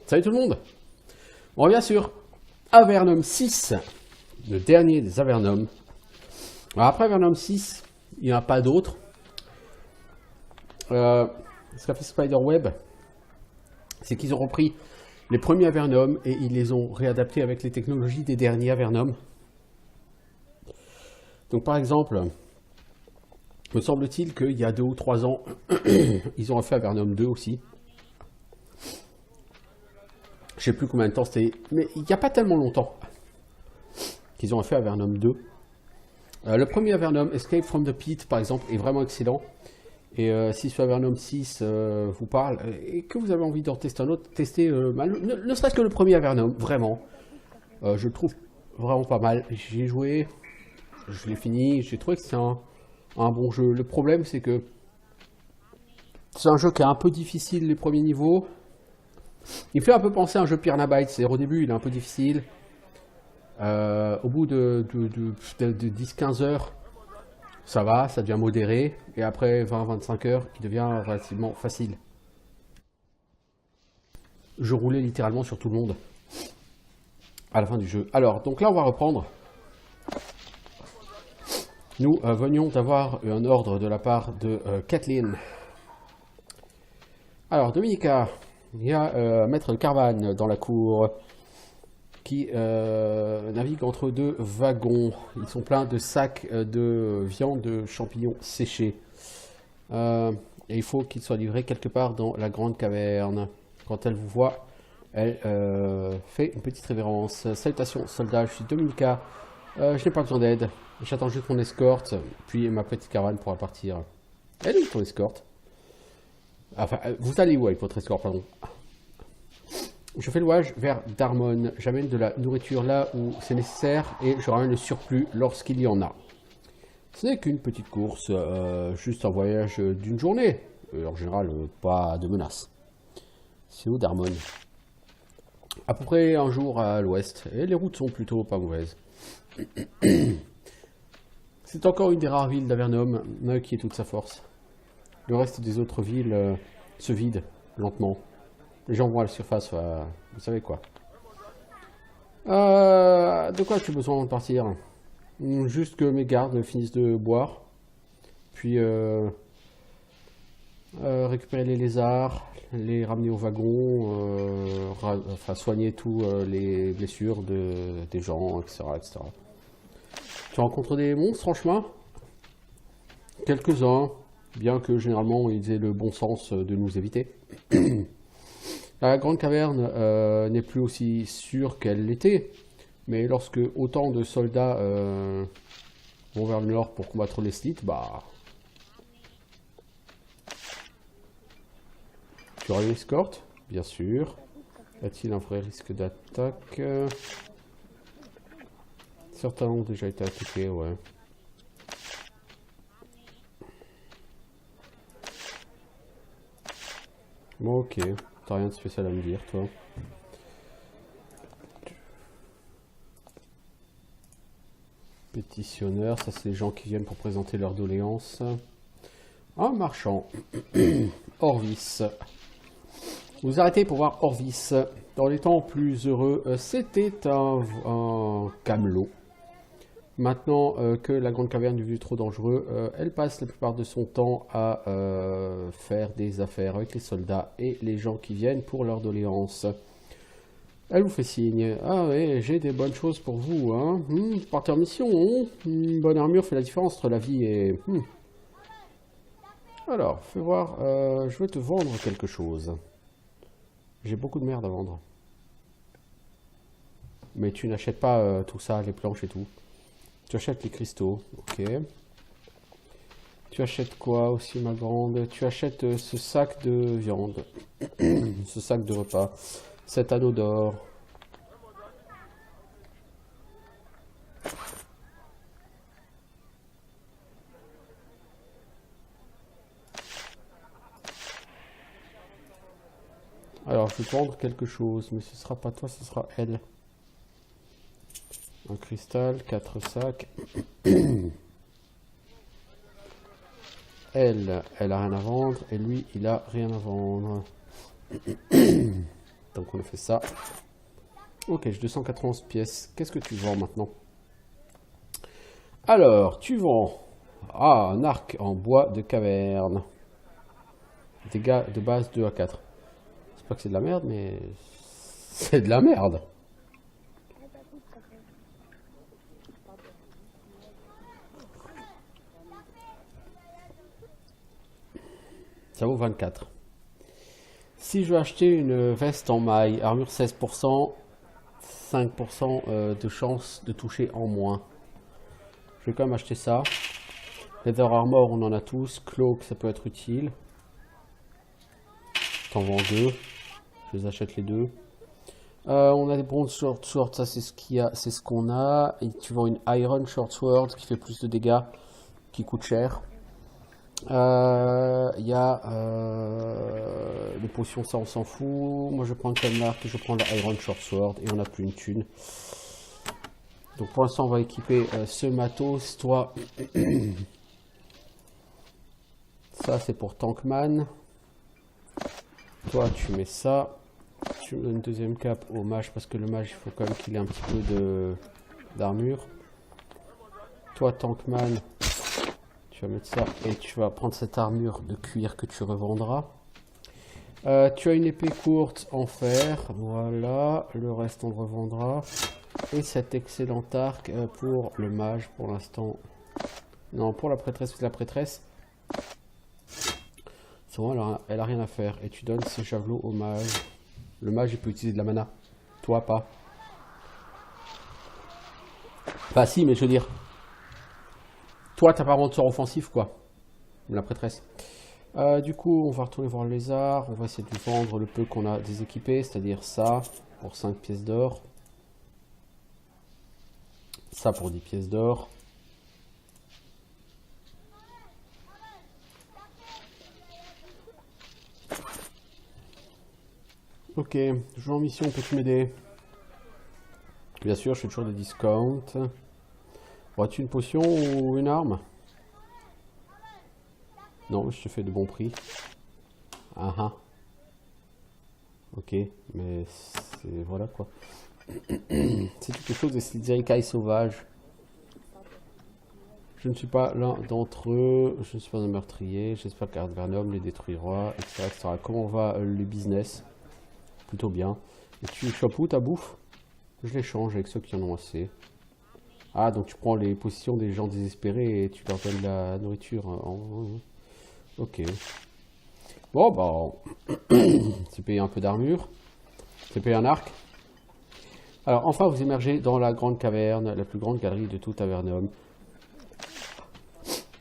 Salut tout le monde. On revient sur Avernum 6, le dernier des Avernum. Alors après Avernum 6, il n'y en a pas d'autres. Ce qu'a fait Spiderweb, c'est qu'ils ont repris les premiers Avernum et ils les ont réadaptés avec les technologies des derniers Avernum. Donc par exemple, me semble-t-il qu'il y a 2 ou 3 ans, ils ont refait Avernum 2 aussi. Je sais plus combien de temps c'était, mais il n'y a pas tellement longtemps qu'ils ont fait Avernum 2. Le premier Avernum, Escape from the Pit, par exemple, est vraiment excellent. Et si ce Avernum 6 vous parle et que vous avez envie d'en tester un autre, testez ne serait-ce que le premier Avernum, vraiment. Je le trouve vraiment pas mal. J'ai joué, je l'ai fini, j'ai trouvé que c'est un bon jeu. Le problème, c'est que c'est un jeu qui est un peu difficile les premiers niveaux. Il me fait un peu penser à un jeu Piranha Bytes, c'est-à-dire au début il est un peu difficile. Au bout de 10-15 heures, ça va, ça devient modéré. Et après 20-25 heures, il devient relativement facile. Je roulais littéralement sur tout le monde à la fin du jeu. Alors, donc là on va reprendre. Nous venions d'avoir un ordre de la part de Kathleen. Alors, Dominica, il y a Maître Carvan dans la cour qui navigue entre 2 wagons. Ils sont pleins de sacs de viande de champignons séchés. Et il faut qu'ils soient livrés quelque part dans la grande caverne. Quand elle vous voit, elle fait une petite révérence. Salutations, soldats, je suis Dominica. Je n'ai pas besoin d'aide. J'attends juste mon escorte. Puis ma petite caravane pourra partir. Elle est où ton escorte? Enfin, vous allez où avec votre escorte, pardon? Je fais le voyage vers Darmon. J'amène de la nourriture là où c'est nécessaire et je ramène le surplus lorsqu'il y en a. Ce n'est qu'une petite course, juste un voyage d'une journée. En général, pas de menace. C'est où Darmon? À peu près un jour à l'ouest. Et les routes sont plutôt pas mauvaises. C'est encore une des rares villes d'Avernum qui est toute sa force. Le reste des autres villes se vide lentement. Les gens vont à la surface, vous savez quoi. De quoi as-tu besoin de partir? Juste que mes gardes finissent de boire. Puis récupérer les lézards, les ramener au wagon, enfin soigner tous les blessures des gens, etc., etc. Tu rencontres des monstres en chemin? Quelques-uns, bien que généralement ils aient le bon sens de nous éviter. La grande caverne n'est plus aussi sûre qu'elle l'était, mais lorsque autant de soldats vont vers le nord pour combattre les Slits, bah... Tu auras une escorte, bien sûr. Y a-t-il un vrai risque d'attaque? Certains ont déjà été attaqués, ouais. Bon, ok. T'as rien de spécial à me dire, toi. Pétitionneur, ça c'est les gens qui viennent pour présenter leurs doléances. Un marchand. Orvis. Vous arrêtez pour voir Orvis. Dans les temps plus heureux, c'était un camelot. Maintenant que la grande caverne est devenue trop dangereux, elle passe la plupart de son temps à faire des affaires avec les soldats et les gens qui viennent pour leurs doléances. Elle vous fait signe. Ah ouais, j'ai des bonnes choses pour vous, hein. Partez en mission, hein. Une bonne armure fait la différence entre la vie et... Alors, fais voir, je veux te vendre quelque chose. J'ai beaucoup de merde à vendre. Mais tu n'achètes pas tout ça, les planches et tout. Tu achètes les cristaux, ok. Tu achètes quoi aussi, ma grande? Tu achètes ce sac de viande. Ce sac de repas. Cet anneau d'or. Alors, je vais te vendre quelque chose, mais ce sera pas toi, ce sera elle. Un cristal, 4 sacs. Elle a rien à vendre, et lui, il a rien à vendre. Donc on a fait ça. Ok, j'ai 291 pièces. Qu'est-ce que tu vends maintenant? Alors, tu vends... Ah, un arc en bois de caverne. Dégâts de base 2 à 4. C'est pas que c'est de la merde, mais... C'est de la merde. Ça vaut 24. Si je veux acheter une veste en maille, armure 16%, 5% de chance de toucher en moins. Je vais quand même acheter ça. Leather Armor, on en a tous. Cloak, ça peut être utile. T'en vends deux. Je les achète les deux. On a des bronze short sword, ça c'est ce qu'il y a, c'est ce qu'on a. Et tu vends une iron short sword qui fait plus de dégâts, qui coûte cher. Il y a les potions, ça on s'en fout. Moi je prends le Kenmark et je prends la iron short sword et on n'a plus une thune. Donc pour l'instant on va équiper ce matos. Toi, ça c'est pour Tankman. Toi tu mets ça. Tu me donnes une deuxième cape au mage parce que le mage il faut quand même qu'il ait un petit peu d'armure. Toi Tankman, tu vas mettre ça et tu vas prendre cette armure de cuir que tu revendras. Tu as une épée courte en fer, voilà, le reste on le revendra. Et cet excellent arc pour le mage pour l'instant. Non, pour la prêtresse, parce que la prêtresse, souvent elle a rien à faire. Et tu donnes ce javelot au mage. Le mage il peut utiliser de la mana, toi pas. Enfin si, mais je veux dire, toi t'as pas vraiment de sort offensif quoi, la prêtresse. Du coup on va retourner voir le lézard, on va essayer de lui vendre le peu qu'on a déséquipé, c'est-à-dire ça pour 5 pièces d'or. Ça pour 10 pièces d'or. Ok, je vais en mission, peux-tu m'aider? Bien sûr, je fais toujours des discounts. Aurais-tu une potion ou une arme? Non, je te fais de bons prix. Ah ah. Ok, mais c'est... voilà quoi. C'est quelque chose de ces écailles sauvages. Je ne suis pas l'un d'entre eux, je ne suis pas un meurtrier, j'espère qu'Ardvernum les détruira, etc., etc. Comment va le business? Plutôt bien. Et tu chopes où ta bouffe? Je l'échange avec ceux qui en ont assez. Ah, donc tu prends les positions des gens désespérés et tu leur donnes la nourriture. Ok. Bon, bah, c'est payé un peu d'armure. C'est payé un arc. Alors, enfin, vous émergez dans la grande caverne, la plus grande galerie de tout Avernum.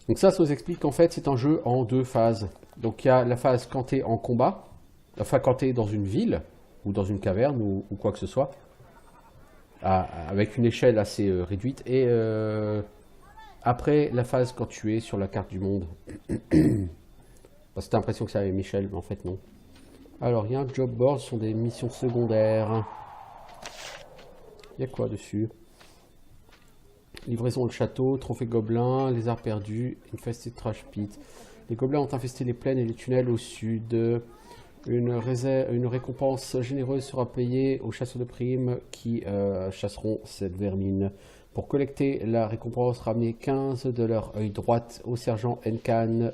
Donc ça vous explique qu'en fait, c'est un jeu en deux phases. Donc il y a la phase quand tu es en combat, enfin quand tu es dans une ville, ou dans une caverne, ou quoi que ce soit, avec une échelle assez réduite, et après la phase quand tu es sur la carte du monde. Parce que t'as l'impression que c'est avec Michel, mais en fait non. Alors il y a un job board, ce sont des missions secondaires. Il y a quoi dessus? Livraison de château, trophée gobelin, lézard perdu, infested trash pit. Les gobelins ont infesté les plaines et les tunnels au sud. Une récompense généreuse sera payée aux chasseurs de primes qui chasseront cette vermine. Pour collecter la récompense, ramenez 15 de leur œil droite au sergent Encan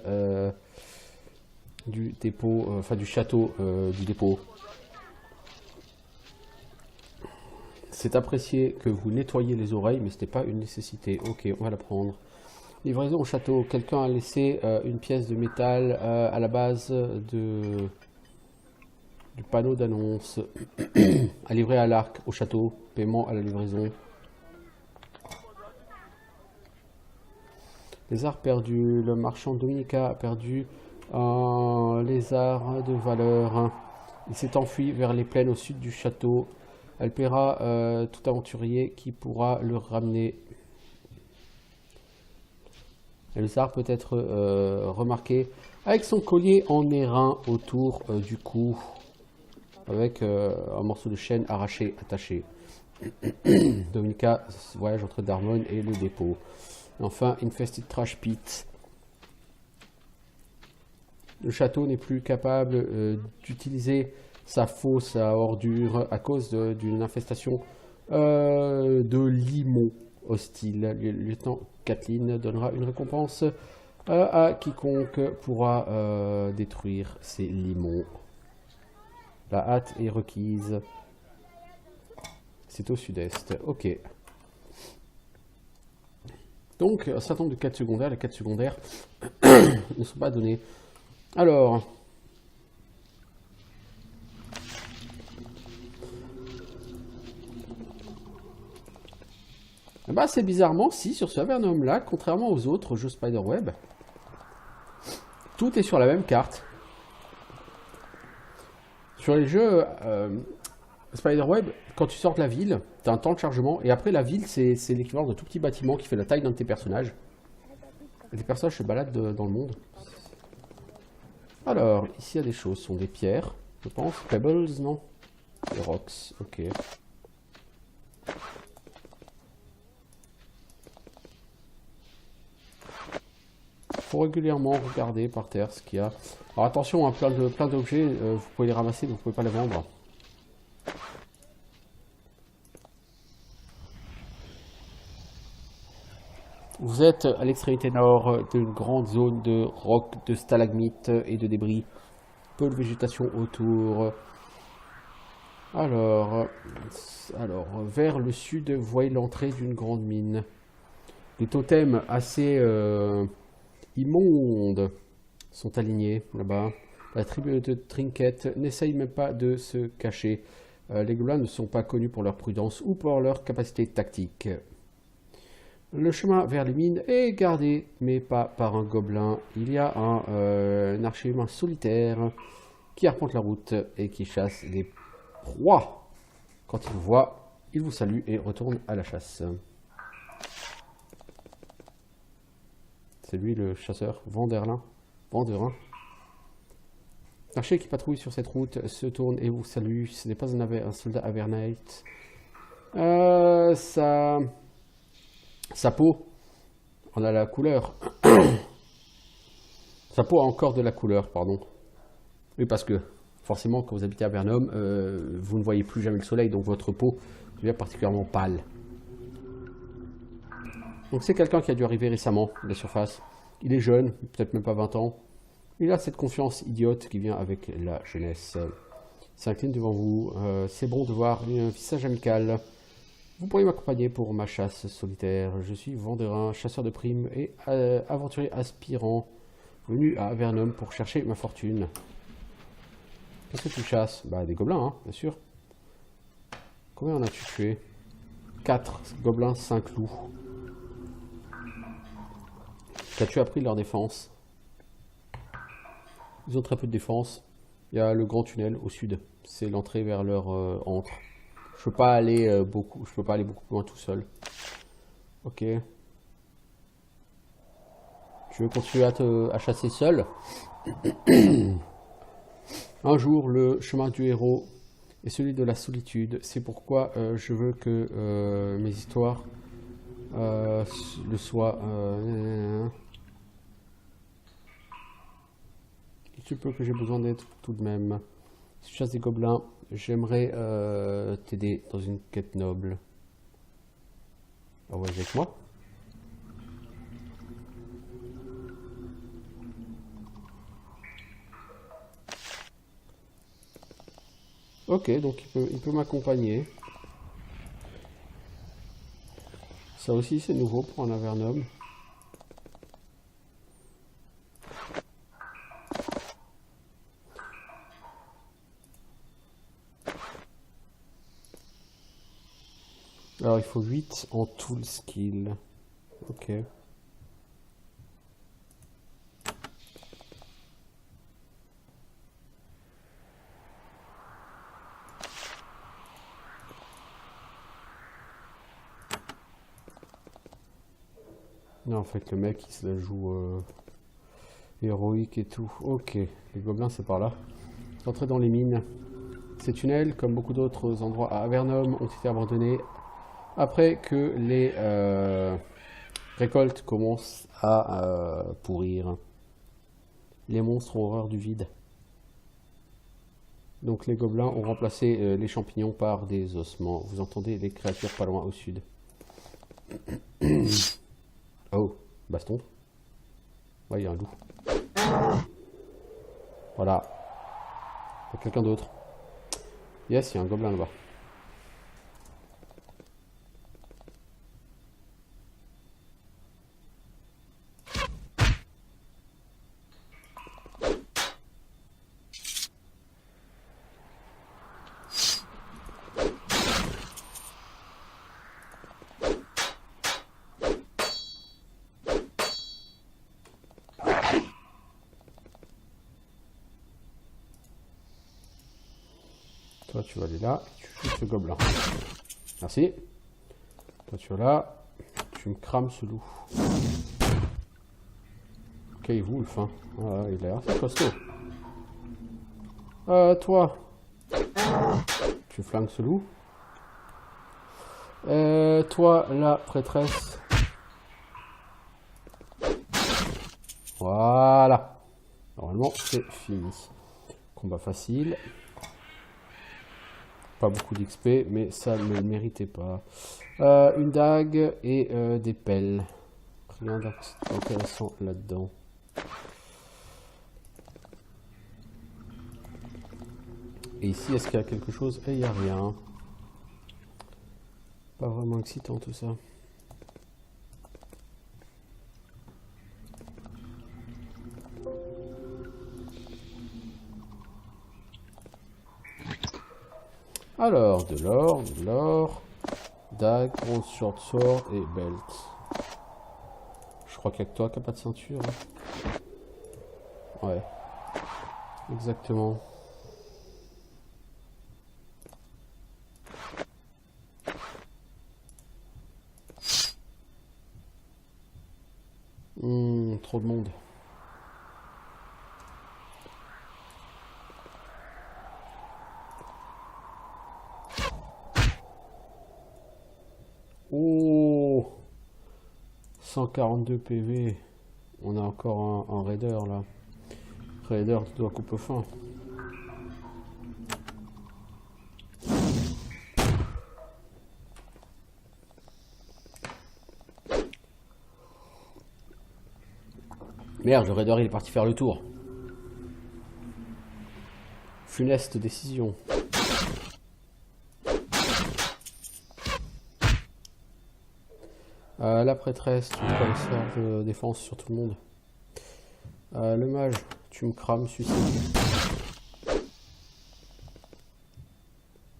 du dépôt, enfin du château du dépôt. C'est apprécié que vous nettoyiez les oreilles, mais ce n'était pas une nécessité. Ok, on va la prendre. Livraison au château. Quelqu'un a laissé une pièce de métal à la base du panneau d'annonce. À livrer à l'arc au château. Paiement à la livraison. Lézard perdu. Le marchand Dominica a perdu un lézard de valeur. Il s'est enfui vers les plaines au sud du château. Elle paiera tout aventurier qui pourra le ramener. Le lézard peut être remarqué avec son collier en airain autour du cou, avec un morceau de chaîne arraché, attaché. Dominica voyage entre Darmon et le dépôt. Enfin, Infested Trash Pit. Le château n'est plus capable d'utiliser sa fosse à ordures à cause d'une infestation de limons hostiles. Le lieutenant Kathleen donnera une récompense à quiconque pourra détruire ces limons. La hâte est requise. C'est au sud-est. Ok. Donc, un certain nombre de quêtes secondaires. Les quêtes secondaires ne sont pas données. Alors. Bah, c'est bizarrement, si, sur ce Avernum-là, contrairement aux autres jeux Spiderweb, tout est sur la même carte. Sur les jeux Spiderweb, quand tu sors de la ville, tu as un temps de chargement, et après la ville, c'est l'équivalent d'un tout petit bâtiment qui fait la taille d'un de tes personnages. Et les personnages se baladent dans le monde. Alors, ici il y a des choses, ce sont des pierres, je pense. Pebbles, non? Des rocks, ok. Faut régulièrement regarder par terre ce qu'il y a. Alors attention, hein, plein d'objets, vous pouvez les ramasser, mais vous pouvez pas les vendre. Vous êtes à l'extrémité nord d'une grande zone de rocs, de stalagmites et de débris. Peu de végétation autour. Alors, vers le sud, vous voyez l'entrée d'une grande mine. Les totems assez immondes sont alignés là-bas. La tribu de Trinket n'essaye même pas de se cacher. Les gobelins ne sont pas connus pour leur prudence ou pour leur capacité tactique. Le chemin vers les mines est gardé, mais pas par un gobelin. Il y a un archer humain solitaire qui arpente la route et qui chasse les proies. Quand il vous voit, il vous salue et retourne à la chasse. C'est lui le chasseur, Vanderin. L'archer qui patrouille sur cette route se tourne et vous salue. Ce n'est pas un soldat Avernite. Sa peau en a la couleur. Sa peau a encore de la couleur, pardon. Oui, parce que forcément, quand vous habitez à Avernum, vous ne voyez plus jamais le soleil, donc votre peau devient particulièrement pâle. Donc c'est quelqu'un qui a dû arriver récemment de la surface. Il est jeune, peut-être même pas 20 ans. Il a cette confiance idiote qui vient avec la jeunesse. Il s'incline devant vous. C'est bon de voir un visage amical. Vous pourriez m'accompagner pour ma chasse solitaire. Je suis Vanderin, chasseur de primes et aventurier aspirant, venu à Avernum pour chercher ma fortune. Qu'est-ce que tu chasses? Bah des gobelins, hein, bien sûr. Combien en as-tu tué? 4 gobelins, 5 loups. Qu'as-tu appris de leur défense? Ils ont très peu de défense. Il y a le grand tunnel au sud. C'est l'entrée vers leur antre. Je peux pas aller beaucoup. Je peux pas aller beaucoup plus loin tout seul. Ok. Tu veux continuer à chasser seul? Un jour, le chemin du héros est celui de la solitude. C'est pourquoi je veux que mes histoires le soient. Il se peut que j'ai besoin d'aide tout de même. Si tu chasses des gobelins, j'aimerais t'aider dans une quête noble. Ah ouais, avec moi? Ok, donc il peut m'accompagner. Ça aussi c'est nouveau pour un Avernum. Alors il faut 8 en tool skill. Ok. Non, en fait le mec il se la joue héroïque et tout. Ok, les gobelins c'est par là. Entrer dans les mines. Ces tunnels, comme beaucoup d'autres endroits à Avernum, ont été abandonnés après que les récoltes commencent à pourrir. Les monstres ont horreur du vide. Donc les gobelins ont remplacé les champignons par des ossements. Vous entendez les créatures pas loin au sud. Oh, baston. Ouais, il y a un loup. Voilà. Il y a quelqu'un d'autre. Yes, il y a un gobelin là-bas. Toi, tu vas aller là, tu shootes ce gobelin. Merci. Toi, tu vas là, tu me crames ce loup. Ok, Wolf, hein. Ah, il a l'air assez costaud. Toi, tu flingues ce loup. Toi, la prêtresse. Voilà. Normalement, c'est fini. Combat facile. Pas beaucoup d'XP, mais ça ne le méritait pas. Une dague et des pelles. Rien d'intéressant là-dedans. Et ici, est-ce qu'il y a quelque chose? Et il n'y a rien. Pas vraiment excitant tout ça. Alors, de l'or, dague, bronze short sword et belt. Je crois qu'il y a que toi qui n'as pas de ceinture. Hein. Ouais, exactement. Trop de monde. Oh, 142 PV. On a encore un raider là. Raider doit couper fin. Merde, le raider il est parti faire le tour. Funeste décision. La prêtresse, tu me colles ça de défense sur tout le monde. Le mage, tu me crames, suicide.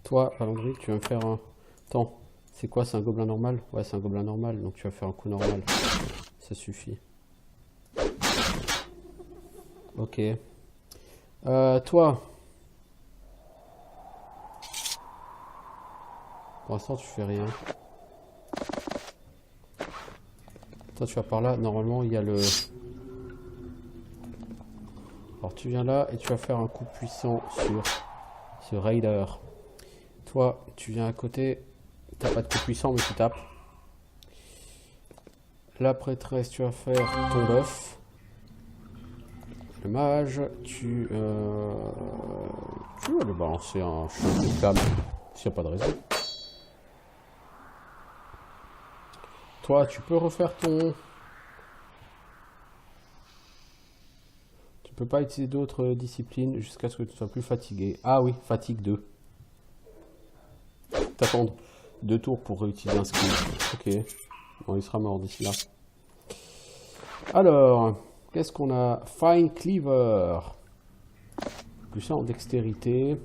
Toi, Valandry, tu vas me faire un... Attends, c'est quoi, c'est un gobelin normal? Ouais, c'est un gobelin normal, donc tu vas faire un coup normal. Ça suffit. Ok. Toi. Pour l'instant, tu fais rien. Toi, tu vas par là. Normalement, il y a le... Alors, tu viens là et tu vas faire un coup puissant sur ce raider. Toi, tu viens à côté. T'as pas de coup puissant, mais tu tapes. La prêtresse, tu vas faire ton buff. Le mage, tu vas lui balancer un choc de flamme, s'il n'y a pas de raison. Toi, tu peux refaire ton... Tu peux pas utiliser d'autres disciplines jusqu'à ce que tu sois plus fatigué. Ah oui, fatigue 2. T'attends 2 tours pour réutiliser un skill. Ok. Bon, il sera mort d'ici là. Alors, qu'est-ce qu'on a? Fine Cleaver. Plus en dextérité.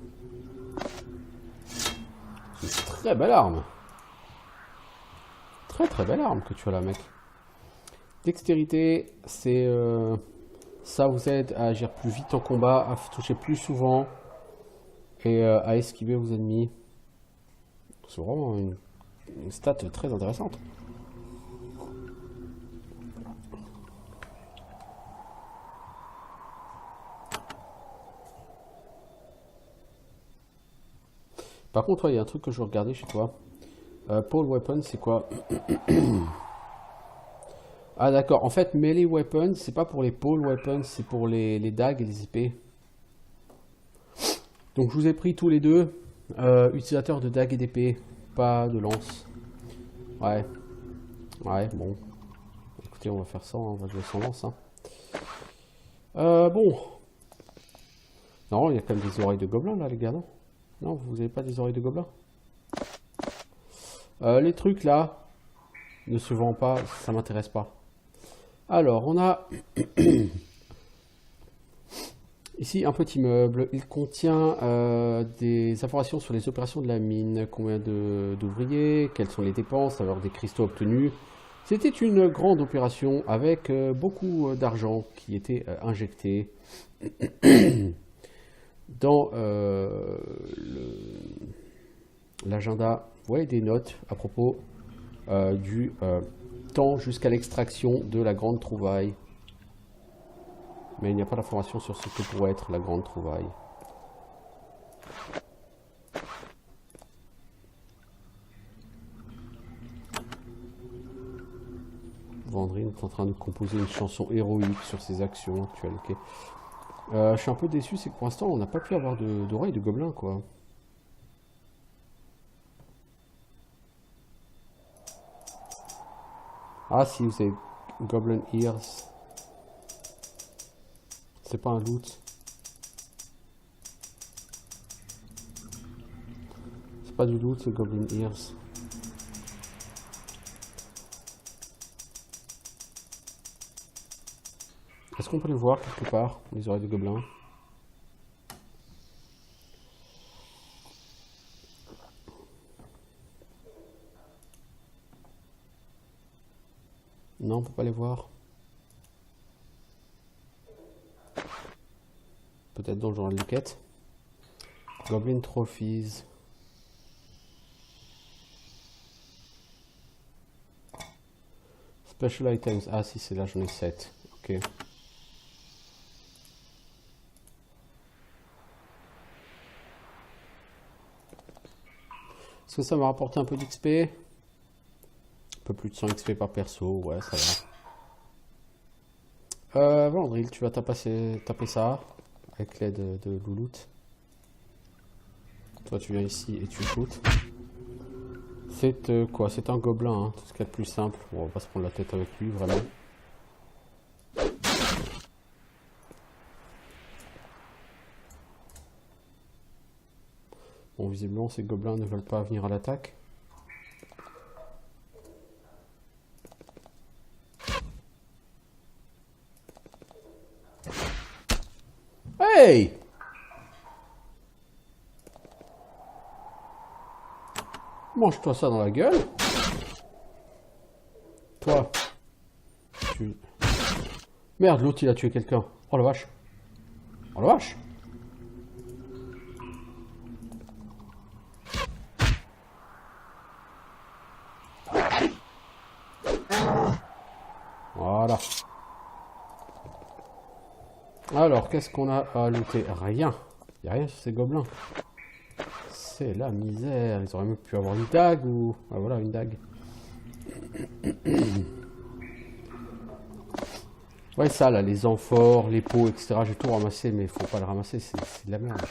C'est une très belle arme. Très belle arme que tu as là, mec. Dextérité, c'est... ça vous aide à agir plus vite en combat, à toucher plus souvent et à esquiver vos ennemis. C'est vraiment une stat très intéressante. Par contre, il y a un truc que je veux regarder chez toi. Pole Weapon, c'est quoi? Ah d'accord, en fait, Melee Weapon, c'est pas pour les Pole Weapons, c'est pour les dagues et les épées. Donc je vous ai pris tous les deux. Utilisateurs de dague et d'épée, pas de lance. Ouais. Ouais, bon. Écoutez, on va faire ça, hein, on va jouer sans lance. Hein. Bon. Non, il y a quand même des oreilles de gobelins là, les gars, non? Non, vous avez pas des oreilles de gobelins? Les trucs là ne se vendent pas, ça m'intéresse pas. Alors, on a ici un petit meuble. Il contient des informations sur les opérations de la mine, combien d'ouvriers, quelles sont les dépenses, alors des cristaux obtenus. C'était une grande opération avec beaucoup d'argent qui était injecté dans l'agenda. Vous voyez des notes à propos du temps jusqu'à l'extraction de la grande trouvaille. Mais il n'y a pas d'information sur ce que pourrait être la grande trouvaille. Vandrine est en train de composer une chanson héroïque sur ses actions actuelles. Okay. Je suis un peu déçu, c'est que pour l'instant on n'a pas pu avoir d'oreilles de gobelins quoi. Ah si, vous avez Goblin Ears. C'est pas un loot. C'est pas du loot, c'est Goblin Ears. Est-ce qu'on peut les voir quelque part, les oreilles de gobelins? Non, on peut pas les voir. Peut-être dans le journal de quête. Goblin Trophies. Special items. Ah si, c'est là, j'en ai 7. Ok. Est-ce que ça m'a rapporté un peu d'XP? Un peu plus de 100 XP par perso, ouais, ça va. Vandril, tu vas taper ça avec l'aide de Louloute. Toi, tu viens ici et tu shoots. C'est quoi? C'est un gobelin, hein, tout ce qu'il y a de plus simple. Bon, on va pas se prendre la tête avec lui, vraiment. Bon, visiblement, ces gobelins ne veulent pas venir à l'attaque. Hey! Mange-toi ça dans la gueule. Toi. Tu... Merde, l'autre il a tué quelqu'un. Oh la vache. Oh la vache. Voilà. Alors, qu'est-ce qu'on a à looter? Rien. Il n'y a rien sur ces gobelins. C'est la misère. Ils auraient même pu avoir une dague ou... Ah voilà, une dague. Ouais, ça là, les amphores, les pots, etc. J'ai tout ramassé, mais il faut pas le ramasser, c'est de la merde.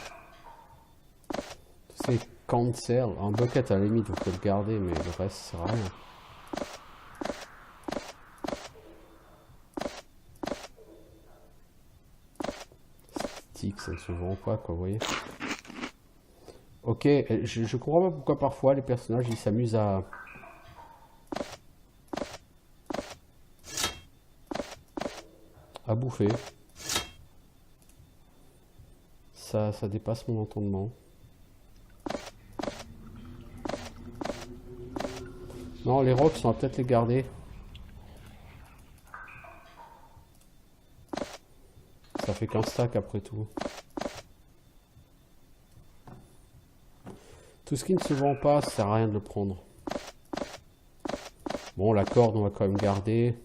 C'est cancer. Un bucket à la limite, vous pouvez le garder, mais le reste, ça sert à rien. Ça ne se vend pas, quoi, vous voyez. Ok, je comprends pas pourquoi parfois les personnages ils s'amusent à bouffer. Ça dépasse mon entendement. Non, les rocks, on va peut-être les garder. Ça fait qu'un stack après tout. Tout ce qui ne se vend pas, ça sert à rien de le prendre. Bon, la corde, on va quand même garder.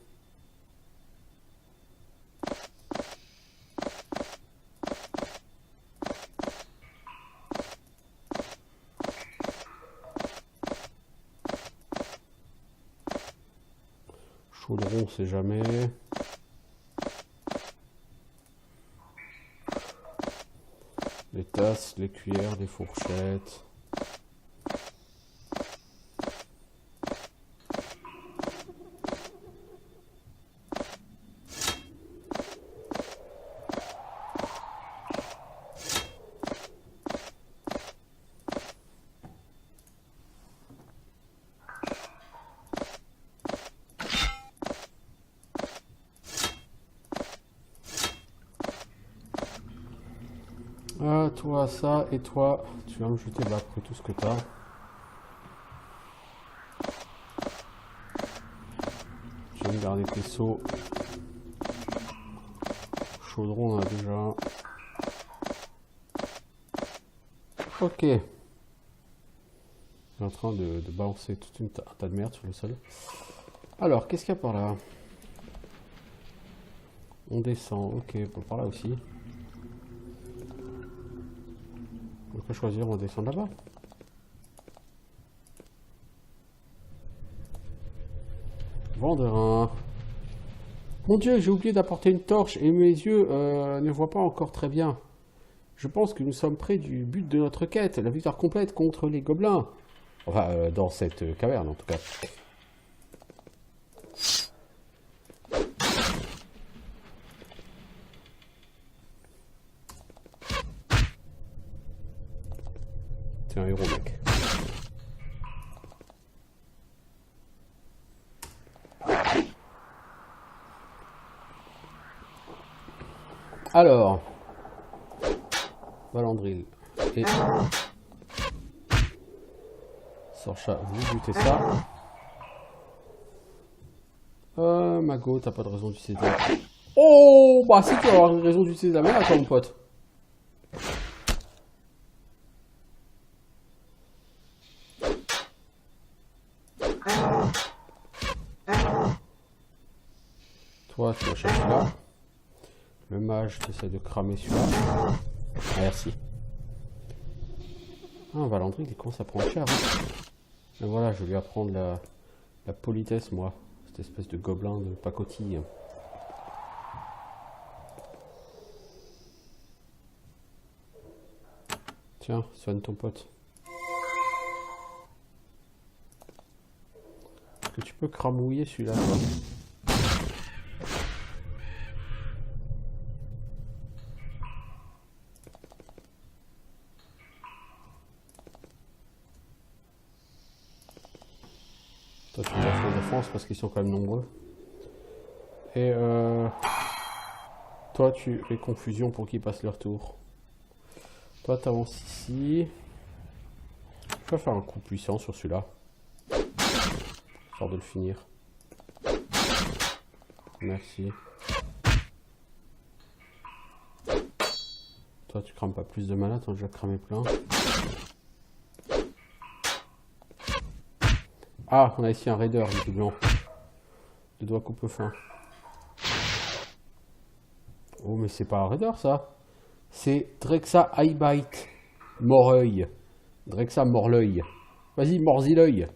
Chaudron, on sait jamais. Les tasses, des cuillères, des fourchettes. Ah, toi, ça, et toi, tu vas me jeter bah, après tout ce que t'as. Tu vas me garder tes seaux. Chaudron, on a déjà. Ok. Je suis en train de balancer tout un tas de merde sur le sol. Alors, qu'est-ce qu'il y a par là? On descend, ok, par là aussi. On peut choisir, on descend là-bas. Venderin. Mon Dieu, j'ai oublié d'apporter une torche et mes yeux ne voient pas encore très bien. Je pense que nous sommes près du but de notre quête, la victoire complète contre les gobelins. Enfin, dans cette caverne en tout cas. C'est un héros, mec. Alors, Valandril et Sorcha, vous butez ça. Mago, t'as pas de raison d'utiliser de la... Oh, bah si tu vas avoir une raison d'utiliser de la merde, toi mon pote. Toi, tu vas chercher là. Le mage, tu essaies de cramer celui-là. Ah, merci. Ah, Valandril, il commence à prendre cher. Hein. Et voilà, je vais lui apprendre la politesse, moi. Cette espèce de gobelin de pacotille. Tiens, soigne ton pote. Est-ce que tu peux cramouiller celui-là, toi ? Toi, tu vas faire défense parce qu'ils sont quand même nombreux. Et toi, tu fais confusion pour qu'ils passent leur tour. Toi, t'avances ici. Je vais faire un coup puissant sur celui-là. Histoire de le finir. Merci. Toi, tu crames pas plus de mana, t'en as déjà cramé plein. Ah, on a ici un raider, visiblement. Le doigt coupe-fin. Oh, mais c'est pas un raider, ça. C'est Drexa Highbite. Moreuil. Drexa Morleuil. Vas-y, mords-y l'œil.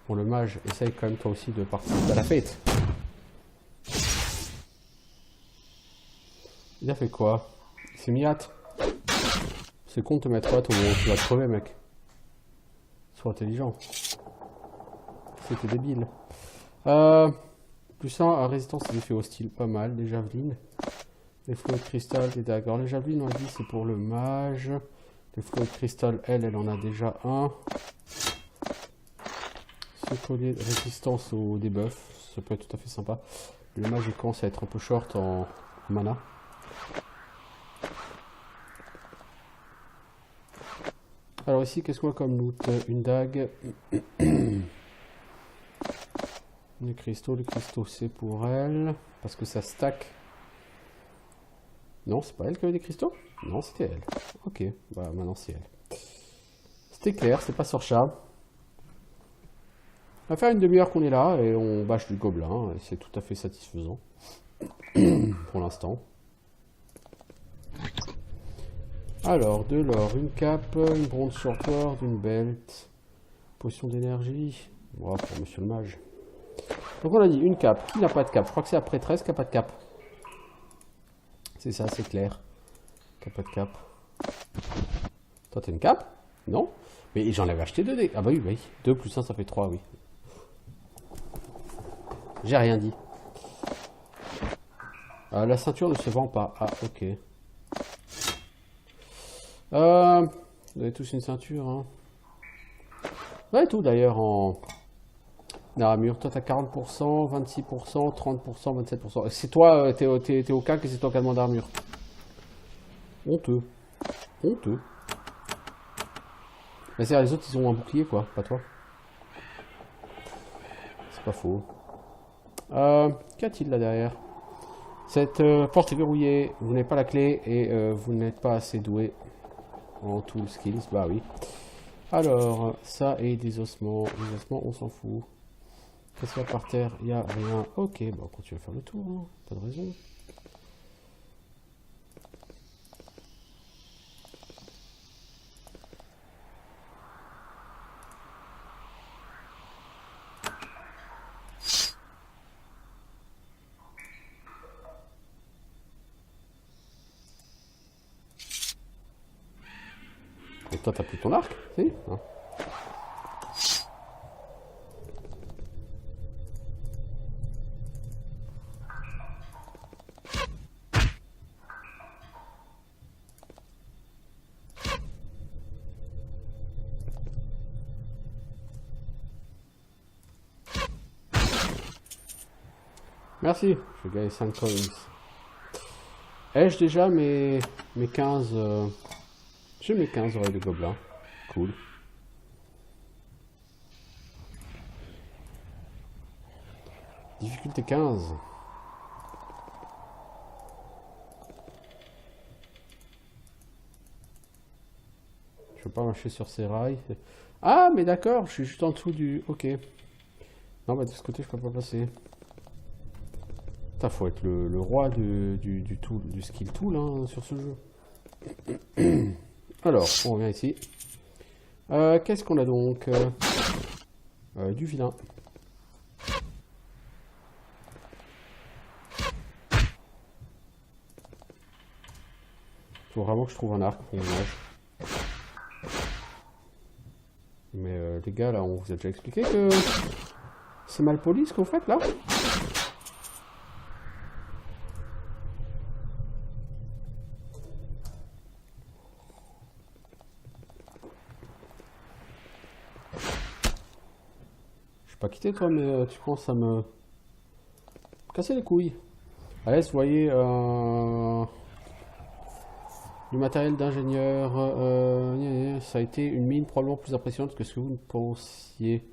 Bon, le mage, essaye quand même toi aussi de participer à la fête. Il a fait quoi? Il s'est mis hâte. C'est con de te mettre hâte au moment où tu vas te crever, mec. Sois intelligent. C'était débile. Plus 1 à résistance à l'effet hostile, pas mal. Des javelines. Des fluides de cristal, des daggers. Les javelines, on a dit, c'est pour le mage. Les fluides de cristal, elle en a déjà un. Ce collier de résistance au debuff, ça peut être tout à fait sympa. Le mage, il commence à être un peu short en mana. Alors ici, qu'est-ce qu'on a comme loot? Une dague. Les cristaux c'est pour elle. Parce que ça stack. Non, c'est pas elle qui avait des cristaux? Non, c'était elle. Ok, bah maintenant c'est elle. C'était clair, c'est pas Sorcha. On va faire une demi-heure qu'on est là et on bâche du gobelin. C'est tout à fait satisfaisant. Pour l'instant. Alors, de l'or, une cape, une bronze shortword, une belt, potion d'énergie. Bon, pour monsieur le mage. Donc on a dit une cape. Qui n'a pas de cape? Je crois que c'est la prêtresse qui n'a pas de cape. C'est ça, c'est clair. Qui n'a pas de cape. Toi, t'as une cape? Non? Mais j'en avais acheté 2 dés. Ah bah oui, oui. 2 plus 1, ça fait 3, oui. J'ai rien dit. La ceinture ne se vend pas. Ah, ok. Vous avez tous une ceinture, hein. Ouais, tout d'ailleurs en armure. Toi, t'as 40%, 26%, 30%, 27%. C'est toi, t'es au calque et c'est toi qui as demandé d'armure. Honteux. Honteux. Mais c'est les autres, ils ont un bouclier, quoi. Pas toi. C'est pas faux. Qu'y a-t-il là derrière? Cette porte est verrouillée. Vous n'avez pas la clé et vous n'êtes pas assez doué en tool skills. Bah oui. Alors, ça et des ossements. Les ossements, on s'en fout. Qu'est-ce qu'il y a par terre? Il n'y a rien. Ok, bon, on continue à faire le tour. Hein. Pas de raison. Et toi, t'as plus ton arc? Si hein. Merci, je vais gagner 5 coins. Ai-je déjà mes 15... J'ai mes 15 oreilles de gobelin. Cool. Difficulté 15. Je peux pas marcher sur ces rails. Ah, mais d'accord, je suis juste en dessous du... Ok. Non, bah de ce côté, je peux pas passer. Putain, faut être le roi du skill tool hein, sur ce jeu. Alors, on revient ici. Qu'est-ce qu'on a donc du vilain. Faut vraiment que je trouve un arc pour mon âge. Mais les gars, là, on vous a déjà expliqué que c'est mal poli ce que vous faites là. Pas quitté toi, mais tu commences à me casser les couilles. Allez, vous voyez du matériel d'ingénieur. Ça a été une mine probablement plus impressionnante que ce que vous ne pensiez.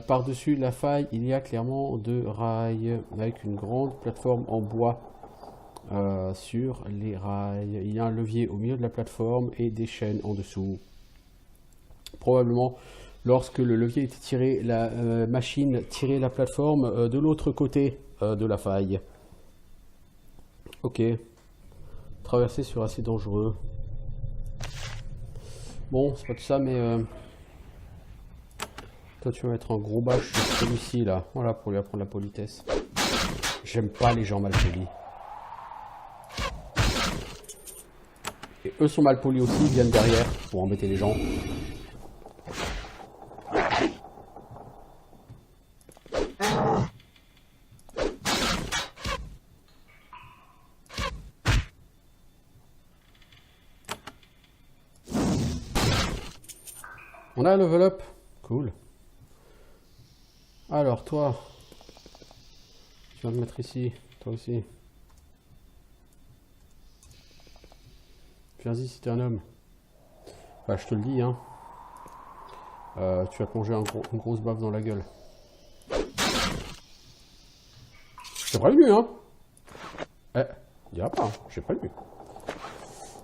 Par-dessus la faille, il y a clairement 2 rails avec une grande plateforme en bois sur les rails. Il y a un levier au milieu de la plateforme et des chaînes en dessous. Probablement. Lorsque le levier était tiré, la machine tirait la plateforme de l'autre côté de la faille. Ok. Traverser sur assez dangereux. Bon, c'est pas tout ça, mais... Toi, tu vas mettre un gros bâche sur celui-ci, là. Voilà, pour lui apprendre la politesse. J'aime pas les gens mal polis. Et eux sont mal polis aussi, ils viennent derrière pour embêter les gens. On a un level up. Cool. Alors, toi, tu vas te mettre ici. Toi aussi. Viens-y si t'es un homme. Enfin, je te le dis, hein. Tu vas te manger une grosse baffe dans la gueule. J'ai prévenu, hein. Dira pas, hein. J'ai prévenu.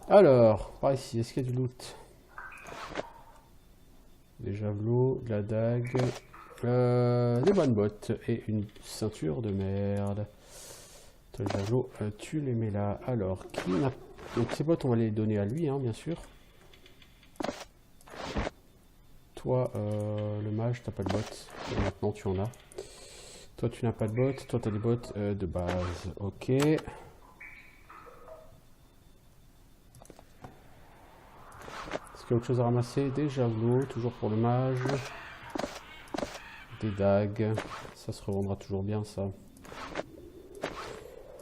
Alors, par ici, est-ce qu'il y a du loot? Des javelots, de la dague, des bonnes bottes et une ceinture de merde. Toi, les javelots, tu les mets là. Alors, qui n'a... Donc ces bottes, on va les donner à lui, hein, bien sûr. Toi, le mage, t'as pas de bottes. Et maintenant, tu en as. Toi, tu n'as pas de bottes. Toi, tu as des bottes de base. Ok. Est-ce qu'il y a autre chose à ramasser? Des javelots, toujours pour le mage. Des dagues. Ça se revendra toujours bien, ça.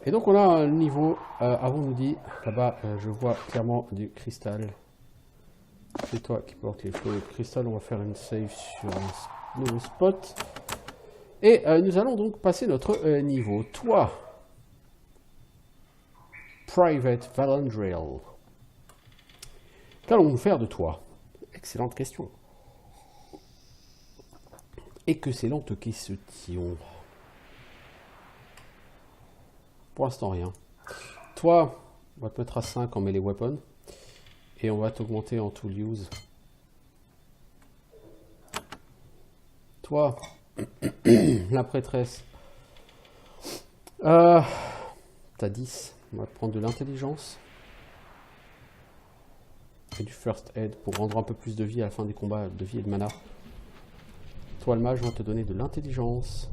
Et donc, on a un niveau. Avant, on nous dit, là-bas, je vois clairement du cristal. C'est toi qui portes les flots de cristal. On va faire une save sur un nouveau spot. Et nous allons donc passer notre niveau. Toi, Private Valandriel. Qu'allons-nous faire de toi? Excellente question. Excellente question. Pour l'instant, rien. Toi, on va te mettre à 5 en melee weapon. Et on va t'augmenter en tool use. Toi, la prêtresse. T'as 10. On va te prendre de l'intelligence. Et du first aid pour rendre un peu plus de vie à la fin des combats, de vie et de mana. Toi, le mage, on va te donner de l'intelligence.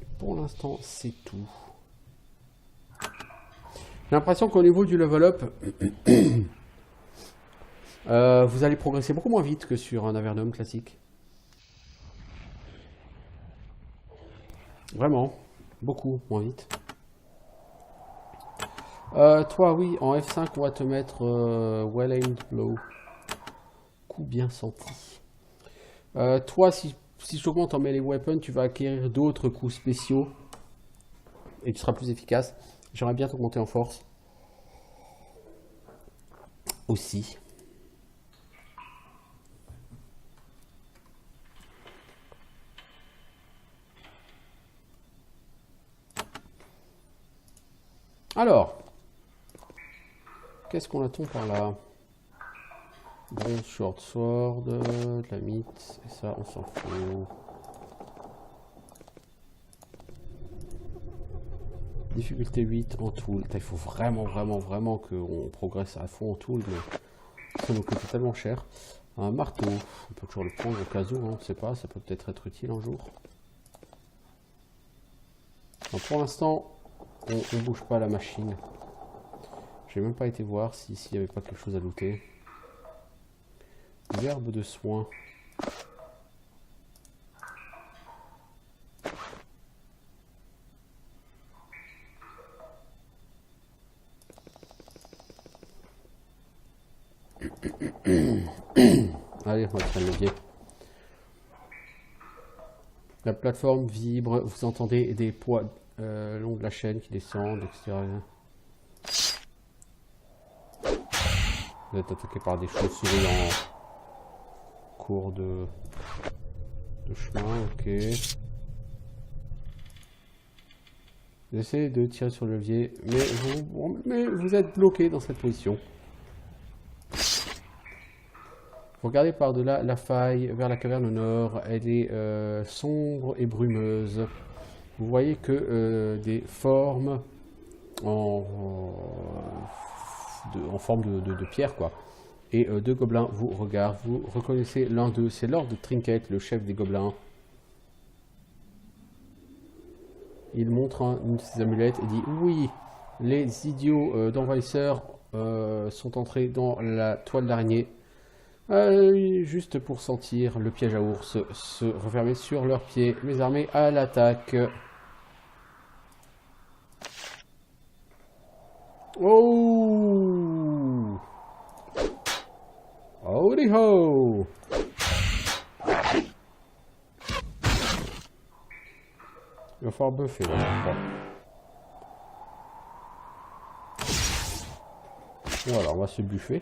Et pour l'instant, c'est tout. J'ai l'impression qu'au niveau du level up, vous allez progresser beaucoup moins vite que sur un Avernum classique. Vraiment, beaucoup moins vite. Toi, oui, en F5, on va te mettre Well Aimed Blow. Coup bien senti. Toi, si je t'augmente en melee weapon, tu vas acquérir d'autres coups spéciaux. Et tu seras plus efficace. J'aimerais bien t'augmenter en force. Aussi. Alors. Qu'est-ce qu'on attend par là? Bon, short sword, de la mythe, et ça, on s'en fout. Difficulté 8 en tool. Il faut vraiment qu'on progresse à fond en tool, mais ça nous coûte tellement cher. Un marteau, on peut toujours le prendre au cas où, hein, on ne sait pas, ça peut peut-être être utile un jour. Donc pour l'instant, on bouge pas la machine. J'ai même pas été voir s'il n'y avait pas quelque chose à looter. Verbe de soin. Allez, on va prendre le biais. La plateforme vibre, vous entendez des poids le long de la chaîne qui descendent, etc. Vous êtes attaqué par des chauves-souris en cours de chemin, ok. Vous essayez de tirer sur le levier, mais vous êtes bloqué dans cette position. Vous regardez par-delà la faille vers la caverne au nord, elle est sombre et brumeuse. Vous voyez que des formes en forme de pierre, quoi. Et deux gobelins vous regardent. Vous reconnaissez l'un d'eux, c'est Lord Trinket, le chef des gobelins. Il montre une de ses amulettes et dit « Oui, les idiots d'envahisseurs sont entrés dans la toile d'araignée. Juste pour sentir le piège à ours se refermer sur leurs pieds. Mes armées à l'attaque. » Oh! Howdy ho! Il va falloir buffer là, je crois. Voilà, on va se buffer.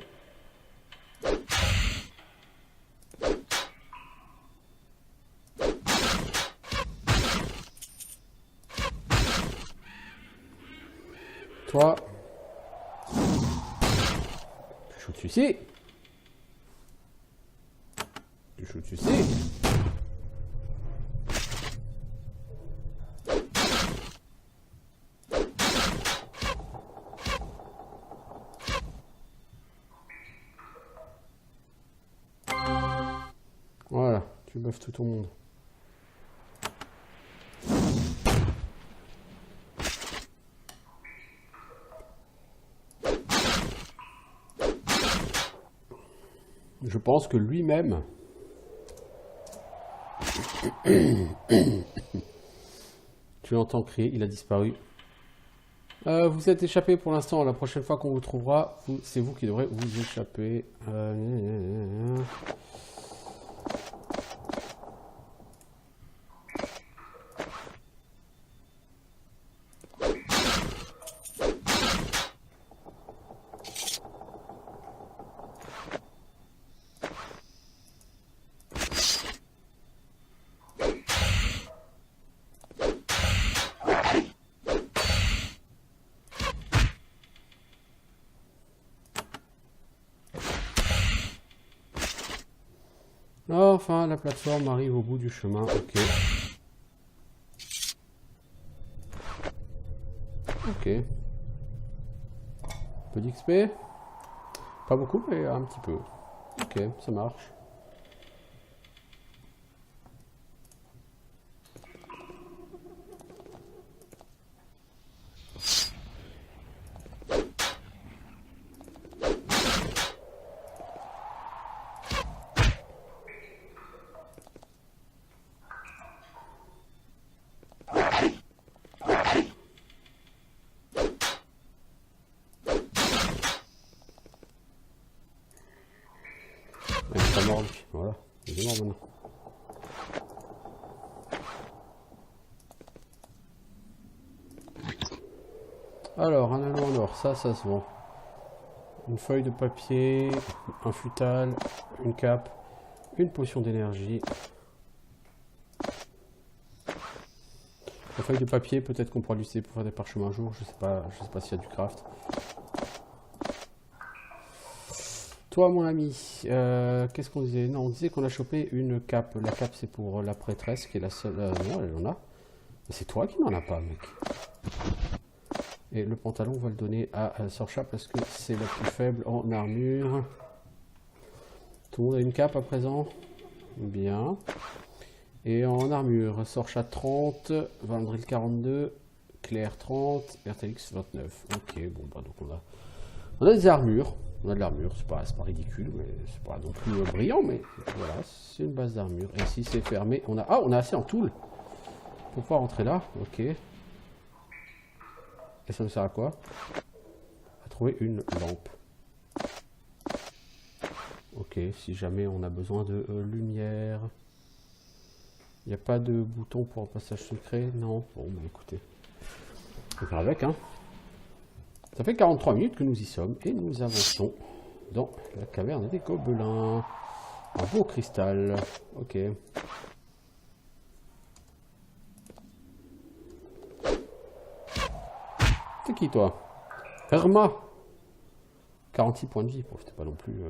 Toi, tu shootes ici. Tu shootes ici. Voilà, tu buffes tout ton monde. Je pense que lui-même... Tu l'entends crier, il a disparu. Vous êtes échappé pour l'instant. La prochaine fois qu'on vous trouvera, c'est vous qui devrez vous échapper. Enfin, la plateforme arrive au bout du chemin. Ok. Ok. Peu d'XP. Pas beaucoup, mais un petit peu. Ok, ça marche. Il est pas mort, lui. Voilà, il est mort maintenant. Alors, un anneau en or, ça se vend. Une feuille de papier, un futal, une cape, une potion d'énergie. La feuille de papier, peut-être qu'on pourra l'utiliser pour faire des parchemins un jour, je sais pas s'il y a du craft. Toi, mon ami, qu'est-ce qu'on disait? Non, on disait qu'on a chopé une cape. La cape, c'est pour la prêtresse, qui est la seule... non, elle en a. Mais c'est toi qui n'en as pas, mec. Et le pantalon, on va le donner à Sorcha, parce que c'est la plus faible en armure. Tout le monde a une cape à présent? Bien. Et en armure, Sorcha 30, Vandril 42, Claire 30, Ertelix 29. Ok, bon, bah donc on a des armures. On a de l'armure, c'est pas ridicule, mais c'est pas non plus brillant, mais voilà, c'est une base d'armure. Et si c'est fermé, on a assez en tool pour pouvoir entrer là, ok. Et ça me sert à quoi? À trouver une lampe. Ok, si jamais on a besoin de lumière. Il n'y a pas de bouton pour un passage secret? Non. Bon, bah écoutez. On va faire avec, hein. Ça fait 43 minutes que nous y sommes et nous avançons dans la caverne des gobelins. Un beau cristal. Ok. C'est qui toi? Herma. 46 points de vie. Bon, c'était pas non plus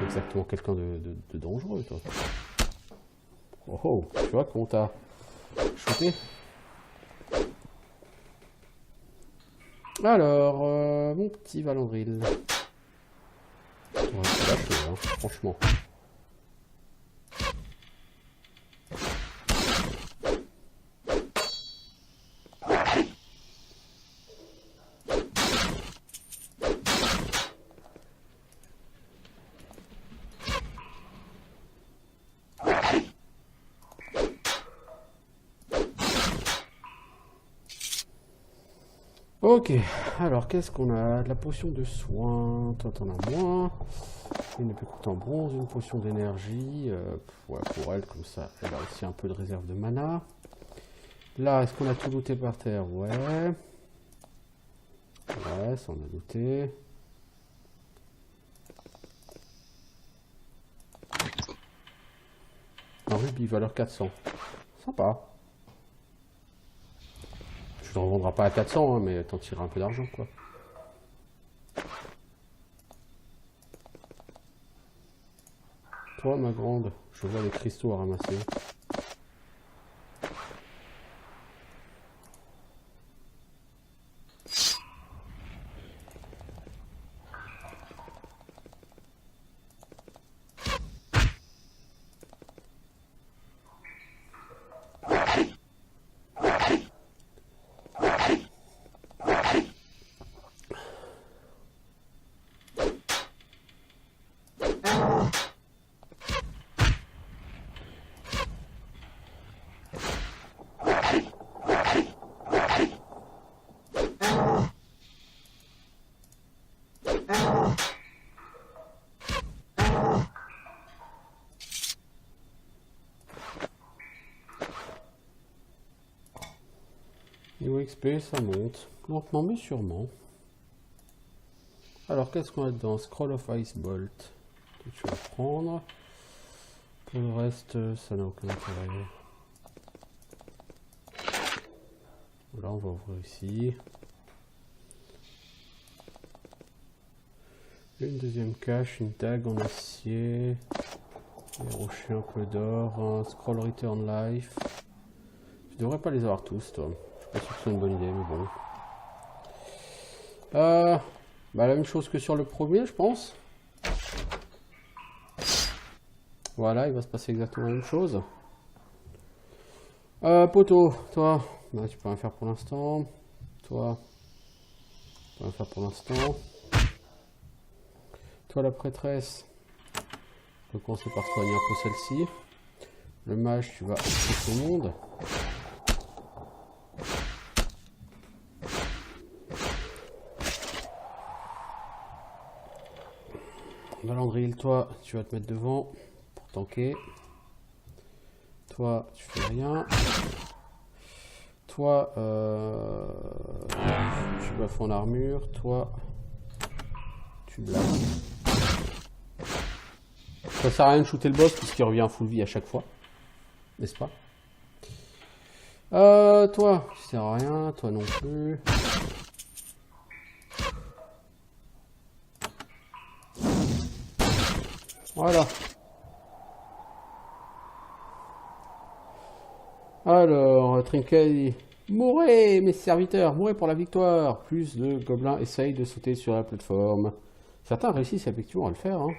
exactement quelqu'un de dangereux, toi. Oh oh, tu vois comment t'as shooté? Alors, mon petit Valandril. Ouais, c'est lâché, hein, franchement. Ok, alors qu'est-ce qu'on a? De la potion de soin, toi t'en as moins. Une épée coûte en bronze, une potion d'énergie. Ouais, pour elle, comme ça, elle a aussi un peu de réserve de mana. Là, est-ce qu'on a tout looté par terre? Ouais. Ouais, ça on a looté. Un rubis, valeur 400. Sympa. Tu ne revendras pas à 400, hein, mais t'en tireras un peu d'argent, quoi. Toi, ma grande, je vois les cristaux à ramasser. XP, ça monte. Lentement mais sûrement. Alors, qu'est-ce qu'on a dedans? Scroll of Ice Bolt. Que tu vas prendre. Pour le reste, ça n'a aucun intérêt. Là, on va ouvrir ici. Une deuxième cache, une dague en acier. Des rochers, un peu d'or. Un scroll Return Life. Tu devrais pas les avoir tous, toi. Je suis pas sûr que ce soit une bonne idée, mais bon. Bah, la même chose que sur le premier, je pense. Voilà, il va se passer exactement la même chose. Poteau, toi, bah, tu peux rien faire pour l'instant. Toi, tu peux rien faire pour l'instant. Toi, la prêtresse, je vais commencer par soigner un peu celle-ci. Le mage, tu vas tuer tout le monde. Valandril, toi, tu vas te mettre devant pour tanker. Toi, tu fais rien. Toi, tu vas fondre en armure. Toi, tu blagues. Ça sert à rien de shooter le boss puisqu'il revient à full vie à chaque fois. N'est-ce pas? Toi, tu sers à rien. Toi non plus. Voilà. Alors, Trinket, mourez mes serviteurs, mourez pour la victoire. Plus de gobelins essayent de sauter sur la plateforme. Certains réussissent effectivement à le faire. Hein.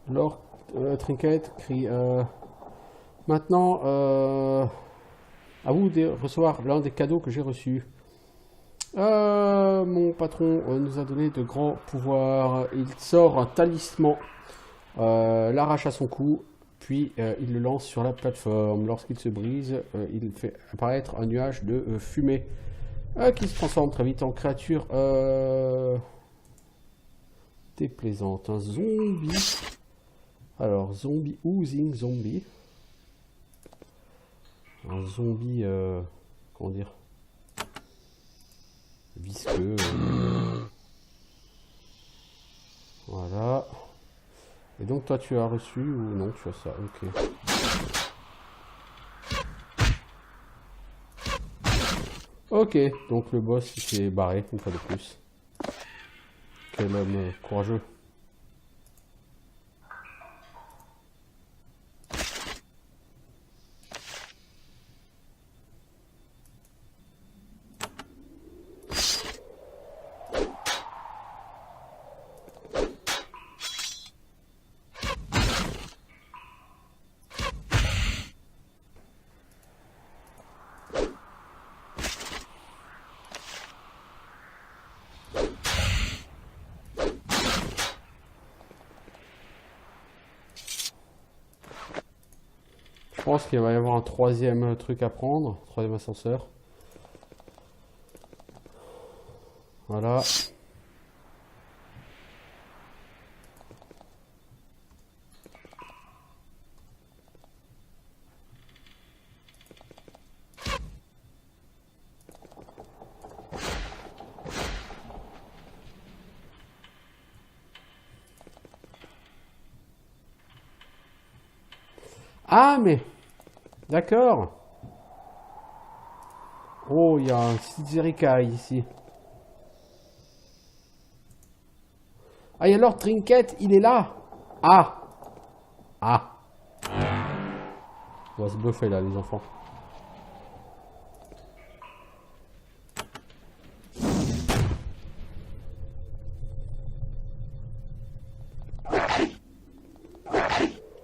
Alors, Trinket crie maintenant, à vous de recevoir l'un des cadeaux que j'ai reçus. Mon patron nous a donné de grands pouvoirs. Il sort un talisman, l'arrache à son cou, puis il le lance sur la plateforme. Lorsqu'il se brise, il fait apparaître un nuage de fumée qui se transforme très vite en créature déplaisante. Un zombie. Alors, zombie oozing zombie. Un zombie, comment dire, visqueux. Voilà. Et donc, toi, tu as reçu ou non? Tu as ça, ok. Ok, donc le boss il s'est barré une fois de plus. Quel homme courageux. Je pense qu'il va y avoir un troisième truc à prendre, troisième ascenseur. Voilà. Ah, mais... D'accord. Oh, il y a un Sizerikai ici. Ah, et alors, Trinket, il est là. Ah. Ah. On va se bluffer là, les enfants.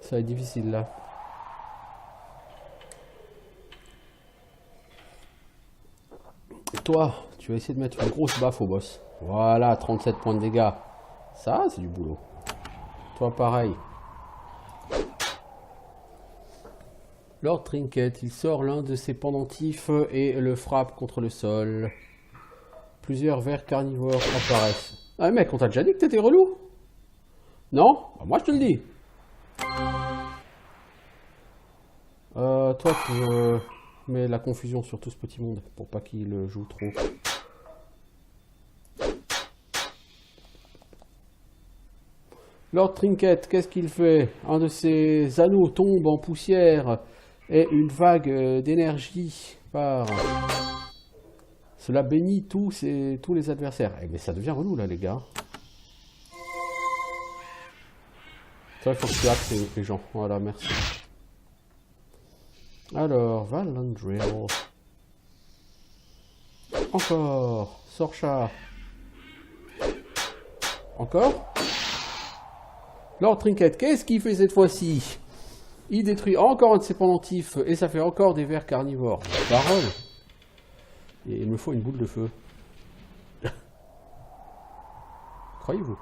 Ça va être difficile là. Toi, tu vas essayer de mettre une grosse baffe au boss. Voilà, 37 points de dégâts. Ça, c'est du boulot. Toi, pareil. Lord Trinket, il sort l'un de ses pendentifs et le frappe contre le sol. Plusieurs vers carnivores apparaissent. Ah mec, on t'a déjà dit que t'étais relou? Non? Bah, moi je te le dis. Toi tu mets la confusion sur tout ce petit monde pour pas qu'il joue trop. Lord Trinket, qu'est-ce qu'il fait? Un de ses anneaux tombe en poussière et une vague d'énergie part. Cela bénit tous les adversaires. Eh mais ça devient relou là les gars. Ça il faut que tu hâtes les gens. Voilà, merci. Alors, Valandril. Encore. Sorcha. Encore. Lord Trinket, qu'est-ce qu'il fait cette fois-ci? Il détruit encore un de ses pendentifs et ça fait encore des vers carnivores. Parole. Et il me faut une boule de feu. Croyez-vous?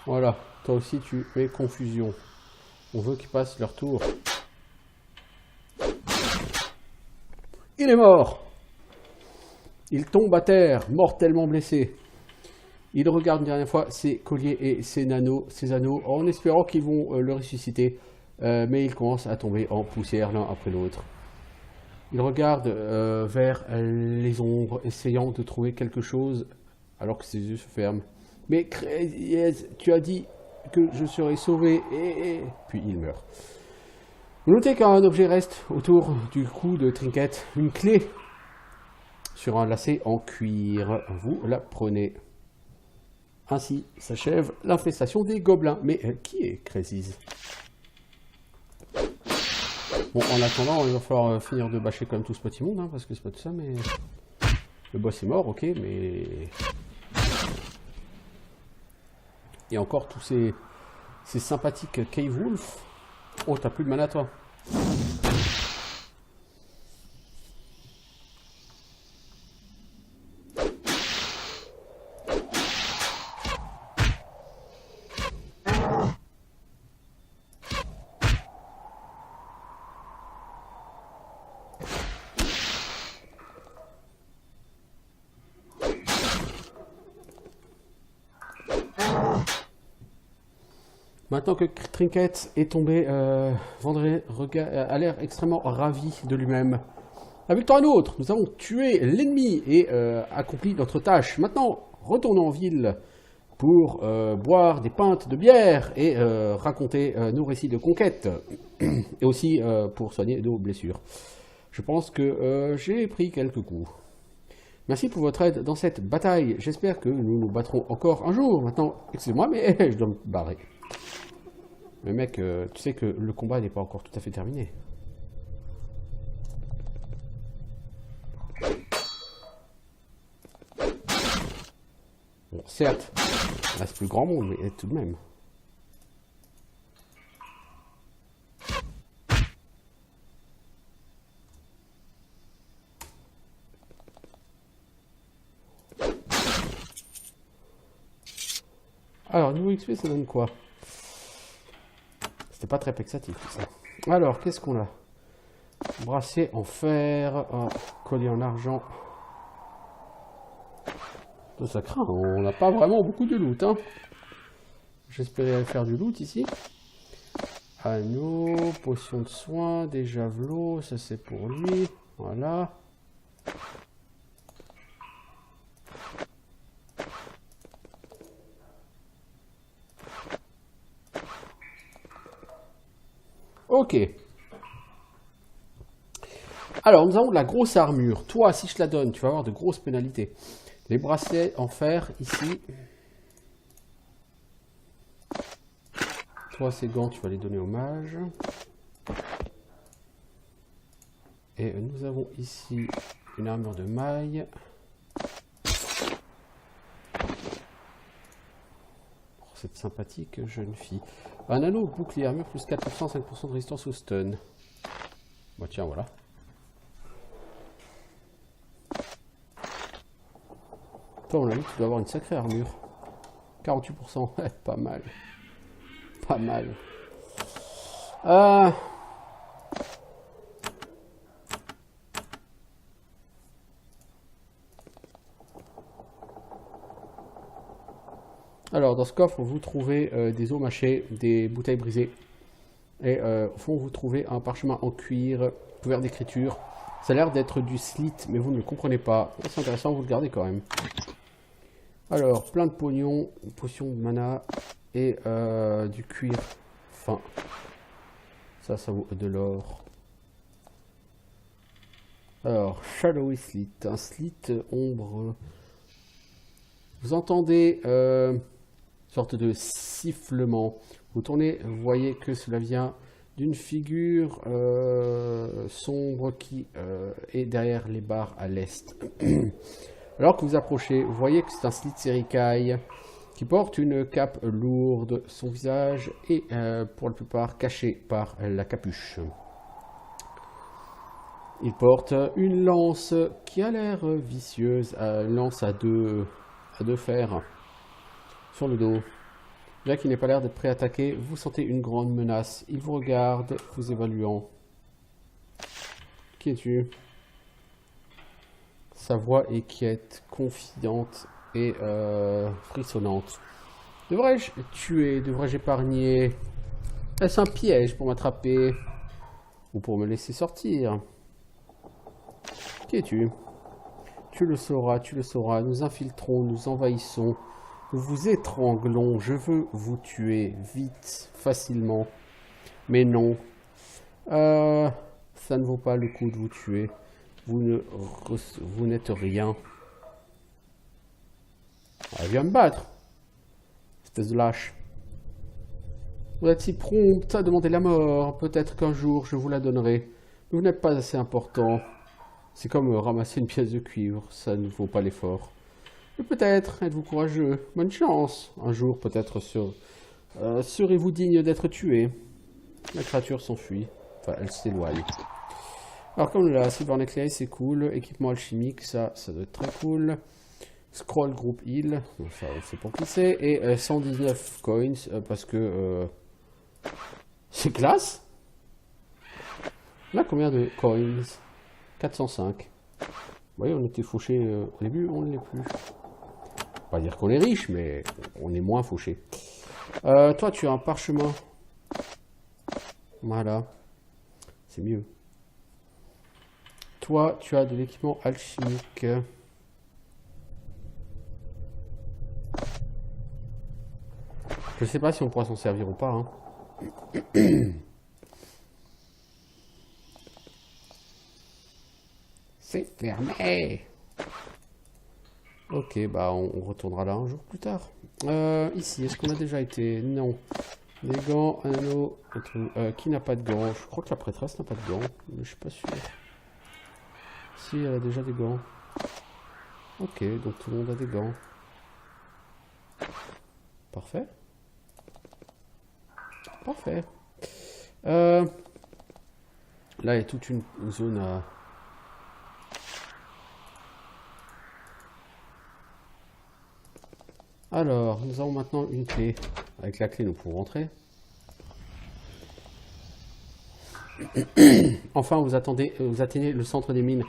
Voilà, toi aussi tu mets confusion. On veut qu'ils passent leur tour. Il est mort! Il tombe à terre, mortellement blessé. Il regarde une dernière fois ses colliers et ses anneaux, en espérant qu'ils vont le ressusciter. Mais il commence à tomber en poussière l'un après l'autre. Il regarde vers les ombres, essayant de trouver quelque chose, alors que ses yeux se ferment. Mais tu as dit que je serais sauvé, et... Puis il meurt. Vous notez qu'un objet reste autour du cou de Trinket, une clé sur un lacet en cuir. Vous la prenez. Ainsi s'achève l'infestation des gobelins. Mais qui est Crésis? Bon, en attendant, il va falloir finir de bâcher quand même tout ce petit monde, hein, parce que c'est pas tout ça, mais... Le boss est mort, ok, mais... Il y a encore tous ces sympathiques Cave Wolf. Oh, t'as plus de mana, toi. Maintenant que Trinket est tombé, Vendré a l'air extrêmement ravi de lui-même. La victoire est nôtre, nous avons tué l'ennemi et accompli notre tâche. Maintenant, retournons en ville pour boire des pintes de bière et raconter nos récits de conquête. Et aussi pour soigner nos blessures. Je pense que j'ai pris quelques coups. Merci pour votre aide dans cette bataille. J'espère que nous nous battrons encore un jour. Maintenant, excusez-moi, mais je dois me barrer. Mais mec, tu sais que le combat n'est pas encore tout à fait terminé. Bon, certes, il reste plus grand monde, mais tout de même. Alors, niveau XP, ça donne quoi? C'était pas très vexatif tout ça. Alors, qu'est-ce qu'on a? Bracelet en fer, un collier en argent. Ça craint, on n'a pas vraiment beaucoup de loot. Hein. J'espérais faire du loot ici. Anneau, potion de soin, des javelots, ça c'est pour lui. Voilà. Ok. Alors, nous avons de la grosse armure. Toi, si je te la donne, tu vas avoir de grosses pénalités. Les bracelets en fer, ici. Toi, ces gants, tu vas les donner au mage. Et nous avons ici une armure de maille. cette sympathique jeune fille. Un anneau bouclier armure plus 4%, 5% de résistance au stun. Bah tiens, voilà. Toi, on a vu que tu dois avoir une sacrée armure. 48%, ouais, pas mal. Pas mal. Alors, dans ce coffre, vous trouvez des os mâchés, des bouteilles brisées. Et au fond, vous trouvez un parchemin en cuir couvert d'écriture. Ça a l'air d'être du slit, mais vous ne le comprenez pas. C'est intéressant, vous le gardez quand même. Alors, plein de pognon, une potion de mana et du cuir fin. Ça vaut de l'or. Alors, Shadowy Slit, un slit ombre. Vous entendez une sorte de sifflement. Vous tournez, vous voyez que cela vient d'une figure sombre qui est derrière les barres à l'est. Alors que vous approchez, vous voyez que c'est un slit Serikai qui porte une cape lourde. Son visage est pour la plupart caché par la capuche. Il porte une lance qui a l'air vicieuse, une lance à deux fers sur le dos. Bien qu'il n'ait pas l'air d'être prêt à attaquer, vous sentez une grande menace. Il vous regarde, vous évaluant. Qui es-tu? Sa voix est quiète, confidente et frissonnante. Devrais-je tuer? Devrais-je épargner? Est-ce un piège pour m'attraper? Ou pour me laisser sortir? Qui es-tu? Tu le sauras, nous infiltrons, nous envahissons, nous vous étranglons, je veux vous tuer, vite, facilement. Mais non, ça ne vaut pas le coup de vous tuer, vous n'êtes rien. Ah, viens me battre, espèce de lâche. Vous êtes si prompt à demander la mort, peut-être qu'un jour je vous la donnerai, mais vous n'êtes pas assez important. C'est comme ramasser une pièce de cuivre, ça ne vaut pas l'effort. Mais peut-être, êtes-vous courageux, bonne chance. Un jour, peut-être, serez-vous digne d'être tué. La créature s'enfuit, enfin, elle s'éloigne. Alors, comme la Silver Necklace, c'est cool. Équipement alchimique, ça doit être très cool. Scroll Group Heal, enfin, on sait pas qui c'est. Et 119 coins, parce que c'est classe. On a combien de coins? 405. Vous voyez, on était fauché au début, on ne l'est plus. Pas dire qu'on est riche, mais on est moins fauché. Toi, tu as un parchemin. Voilà. C'est mieux. Toi, tu as de l'équipement alchimique. Je sais pas si on pourra s'en servir ou pas. Hein. C'est fermé. Ok, bah on retournera là un jour plus tard. Ici, est-ce qu'on a déjà été? Non. Des gants, un anneau. Qui n'a pas de gants? Je crois que la prêtresse n'a pas de gants, mais je suis pas sûr. Si, elle a déjà des gants. Ok, donc tout le monde a des gants. Parfait. Parfait. Là, il y a toute une zone à... Alors, nous avons maintenant une clé. Avec la clé, nous pouvons rentrer. Enfin, vous atteignez le centre des mines.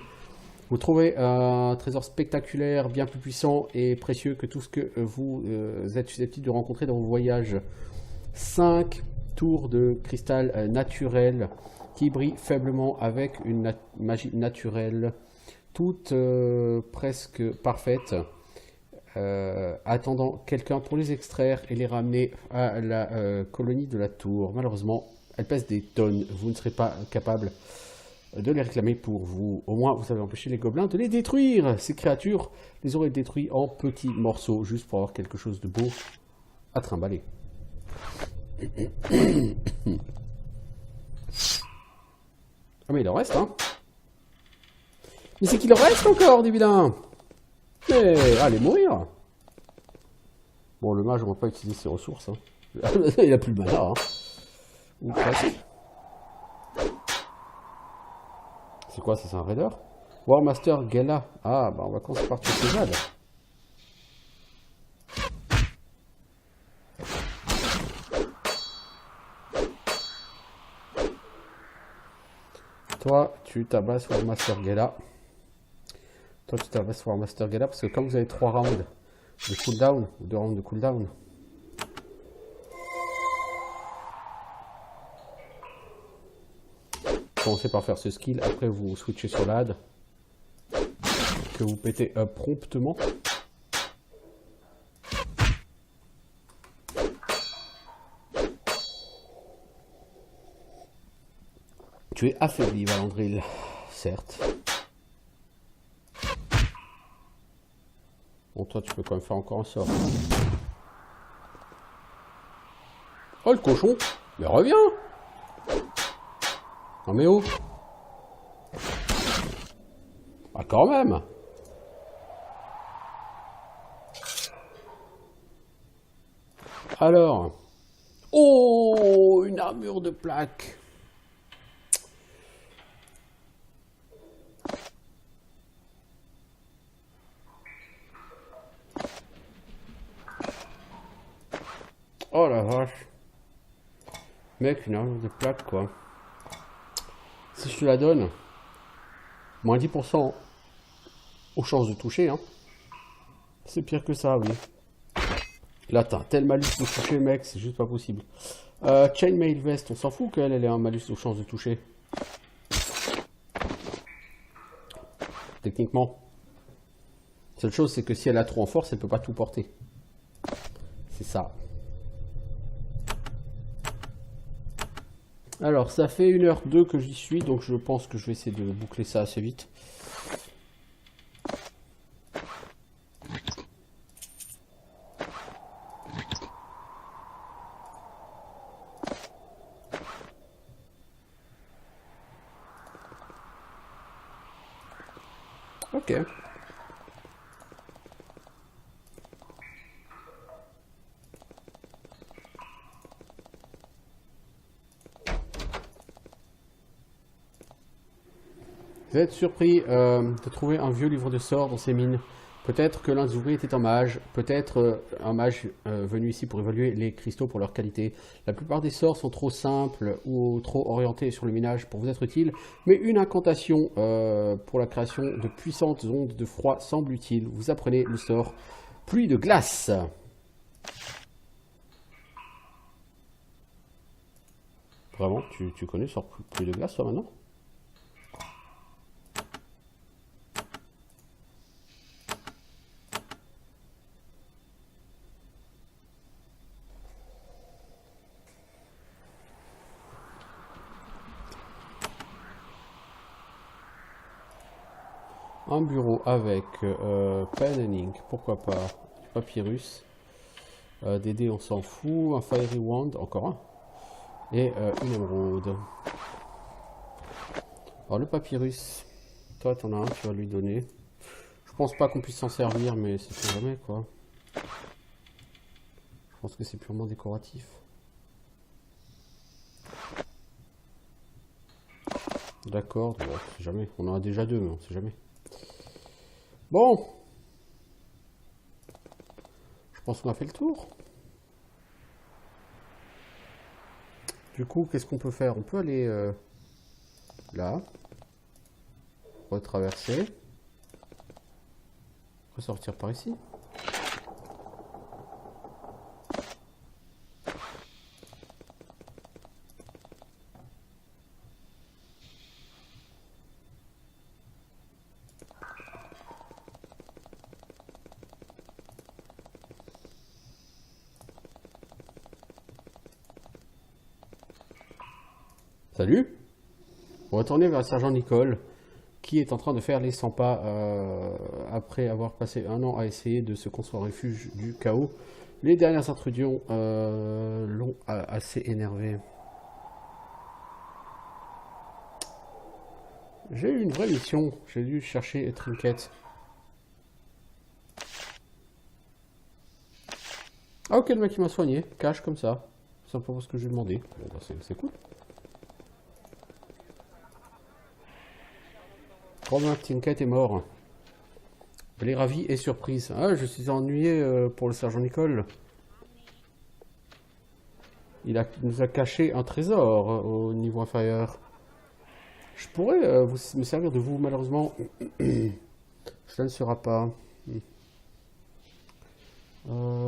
Vous trouvez un trésor spectaculaire, bien plus puissant et précieux que tout ce que vous êtes susceptible de rencontrer dans vos voyages. 5 tours de cristal naturel qui brillent faiblement avec une magie naturelle, toutes presque parfaites. Attendant quelqu'un pour les extraire et les ramener à la colonie de la tour. Malheureusement, elles pèsent des tonnes. Vous ne serez pas capable de les réclamer pour vous. Au moins, vous avez empêché les gobelins de les détruire. Ces créatures les auraient détruits en petits morceaux, juste pour avoir quelque chose de beau à trimballer. Ah mais il en reste, hein. Mais c'est qu'il en reste encore, des vilains. Mais allez mourir. Bon, le mage, on va pas utiliser ses ressources. Hein. Il a plus de mana. Hein. Ou presque. C'est quoi, ça, c'est un raider? War Master Gala. Ah, bah on va commencer par tuer ces ZAD. Toi, tu tabasses War Master Gala. Toi, tu tabasses War Master Gala parce que comme vous avez 3 rounds de cooldown, ou 2 rounds de cooldown, commencez par faire ce skill, après vous switchez sur l'ad, que vous pétez promptement. Tu es affaibli, Valandril, certes. Bon, toi, tu peux quand même faire encore un sort. Oh, le cochon! Mais reviens! Non, mais oh! Ah, quand même! Alors. Oh! Une armure de plaque! Oh la vache. Mec, une armure de plaque, quoi. Si je te la donne, moins 10% aux chances de toucher, hein. C'est pire que ça, oui. Là, t'as un tel malus de toucher, mec, c'est juste pas possible. Chainmail Vest, on s'en fout qu'elle ait un malus aux chances de toucher. Techniquement. Seule chose, c'est que si elle a trop en force, elle peut pas tout porter. C'est ça. Alors, ça fait 1h02 que j'y suis, donc je pense que je vais essayer de boucler ça assez vite. Ok. Vous êtes surpris de trouver un vieux livre de sorts dans ces mines. Peut-être que l'un des ouvriers était un mage, peut-être un mage venu ici pour évaluer les cristaux pour leur qualité. La plupart des sorts sont trop simples ou trop orientés sur le minage pour vous être utiles, mais une incantation pour la création de puissantes ondes de froid semble utile. Vous apprenez le sort pluie de glace. Vraiment, tu connais le sort pluie de glace, toi, maintenant? Un bureau avec pen and ink, pourquoi pas, du papyrus, des dés on s'en fout, un fiery wand, encore un, et une émeraude. Alors le papyrus, toi t'en as un, tu vas lui donner. Je pense pas qu'on puisse s'en servir, mais c'est fait jamais quoi. Je pense que c'est purement décoratif. D'accord, bon, on sait jamais, on en a déjà deux, mais on sait jamais. Bon, je pense qu'on a fait le tour. Du coup, qu'est-ce qu'on peut faire? On peut aller là, retraverser, ressortir par ici. Salut! Retournez vers le sergent Nicole, qui est en train de faire les 100 pas après avoir passé un an à essayer de se construire un refuge du chaos. Les dernières intrusions l'ont assez énervé. J'ai eu une vraie mission, j'ai dû chercher Trinket. Ah ok, le mec il m'a soigné, cash comme ça. C'est simplement ce que j'ai demandé. Bon bah c'est cool. Romain Tinket est mort. Elle est ravie et surprise. Ah, je suis ennuyé pour le sergent Nicole. Nous a caché un trésor au niveau inférieur. Je pourrais me servir de vous, malheureusement. Cela ne sera pas. Non.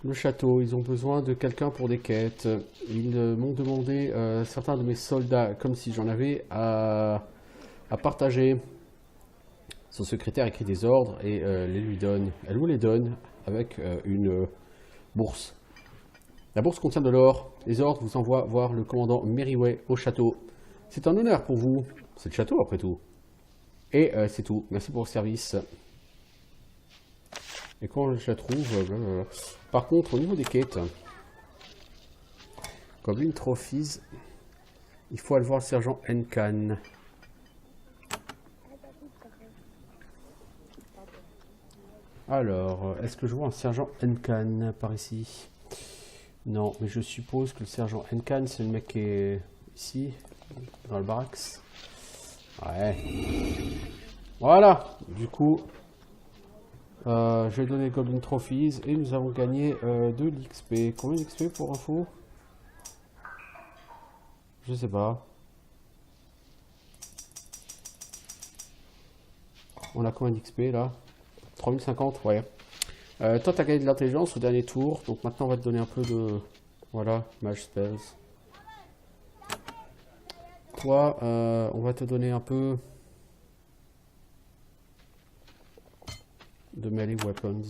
Le château, ils ont besoin de quelqu'un pour des quêtes. Ils m'ont demandé, certains de mes soldats, comme si j'en avais, à partager. Son secrétaire écrit des ordres et les lui donne. Elle vous les donne avec une bourse. La bourse contient de l'or. Les ordres vous envoient voir le commandant Merriway au château. C'est un honneur pour vous. C'est le château après tout. Et c'est tout. Merci pour le service. Et quand je la trouve... Par contre, au niveau des quêtes, Goblin Trophies, il faut aller voir le sergent Enkan. Alors, est-ce que je vois un sergent Enkan par ici? Non, mais je suppose que le sergent Enkan, c'est le mec qui est ici, dans le barracks. Ouais. Voilà, du coup, je vais donner Goblin Trophies et nous avons gagné de l'XP. Combien d'XP pour info? Je sais pas. On a combien d'XP là? 3050, ouais. Toi, t'as gagné de l'intelligence au dernier tour, donc maintenant on va te donner un peu de... Voilà, Mage Spells. Toi, on va te donner un peu... de melee weapons.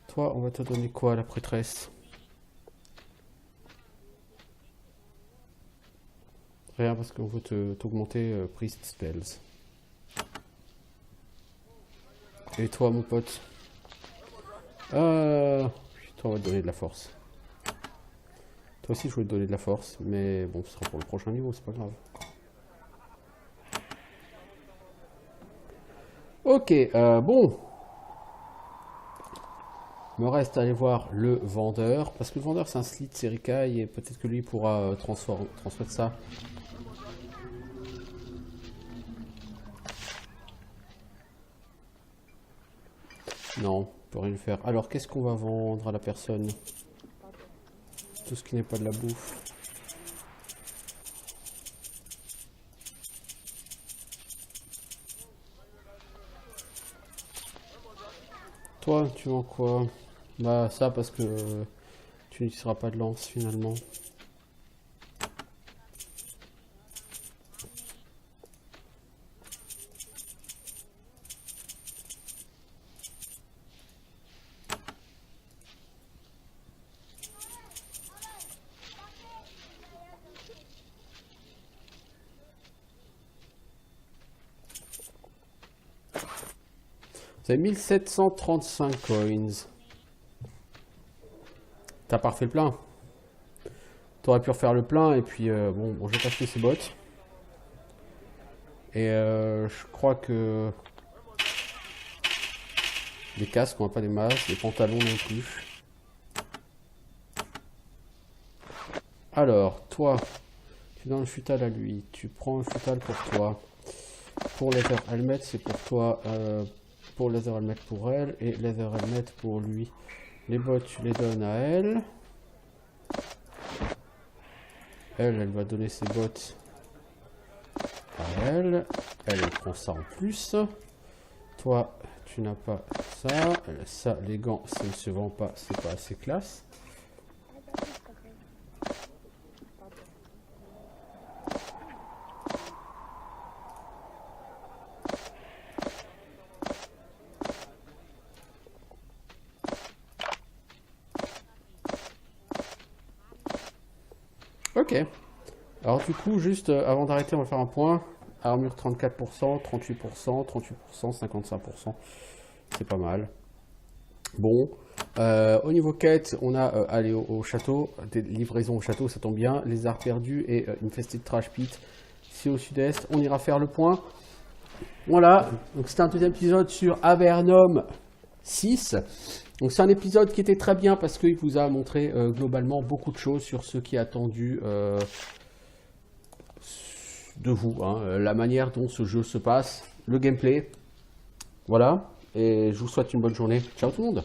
Toi, on va te donner quoi, la prêtresse? Rien, parce qu'on veut t'augmenter Priest Spells. Et toi, mon pote? Toi, on va te donner de la force. Toi aussi, je vais te donner de la force, mais bon, ce sera pour le prochain niveau, c'est pas grave. Ok, bon. Il me reste à aller voir le vendeur, parce que le vendeur, c'est un Slit Serikai, et peut-être que lui pourra transmettre ça. Non, on peut rien faire. Alors, qu'est-ce qu'on va vendre à la personne? Tout ce qui n'est pas de la bouffe. Toi, tu vends quoi? Bah, ça, parce que tu n'utiliseras pas de lance, finalement. C'est 1735 coins. T'as pas refait le plein. T'aurais pu refaire le plein et puis bon, je vais t'acheter ces bottes. Et je crois que les casques, on n'a pas des masses, les pantalons non plus. Alors, toi, tu donnes le futal à lui. Tu prends le futal pour toi. Pour Leather Helmet, c'est pour toi. Pour Leather Helmet pour elle et Leather Helmet pour lui. Les bottes, tu les donnes à elle. Elle va donner ses bottes à elle. Elle prend ça en plus. Toi, tu n'as pas ça. Ça, les gants, ça ne se vend pas, c'est pas assez classe. Ok. Alors du coup, juste avant d'arrêter, on va faire un point. Armure 34%, 38%, 38%, 55%. C'est pas mal. Bon. Au niveau quête, on a aller au château. Des livraisons au château, ça tombe bien. Les arts perdus et Infested Trash Pit. C'est au sud-est. On ira faire le point. Voilà. Donc c'était un deuxième épisode sur Avernum 6. Donc c'est un épisode qui était très bien parce qu'il vous a montré globalement beaucoup de choses sur ce qui est attendu de vous, hein, la manière dont ce jeu se passe, le gameplay. Voilà, et je vous souhaite une bonne journée. Ciao tout le monde!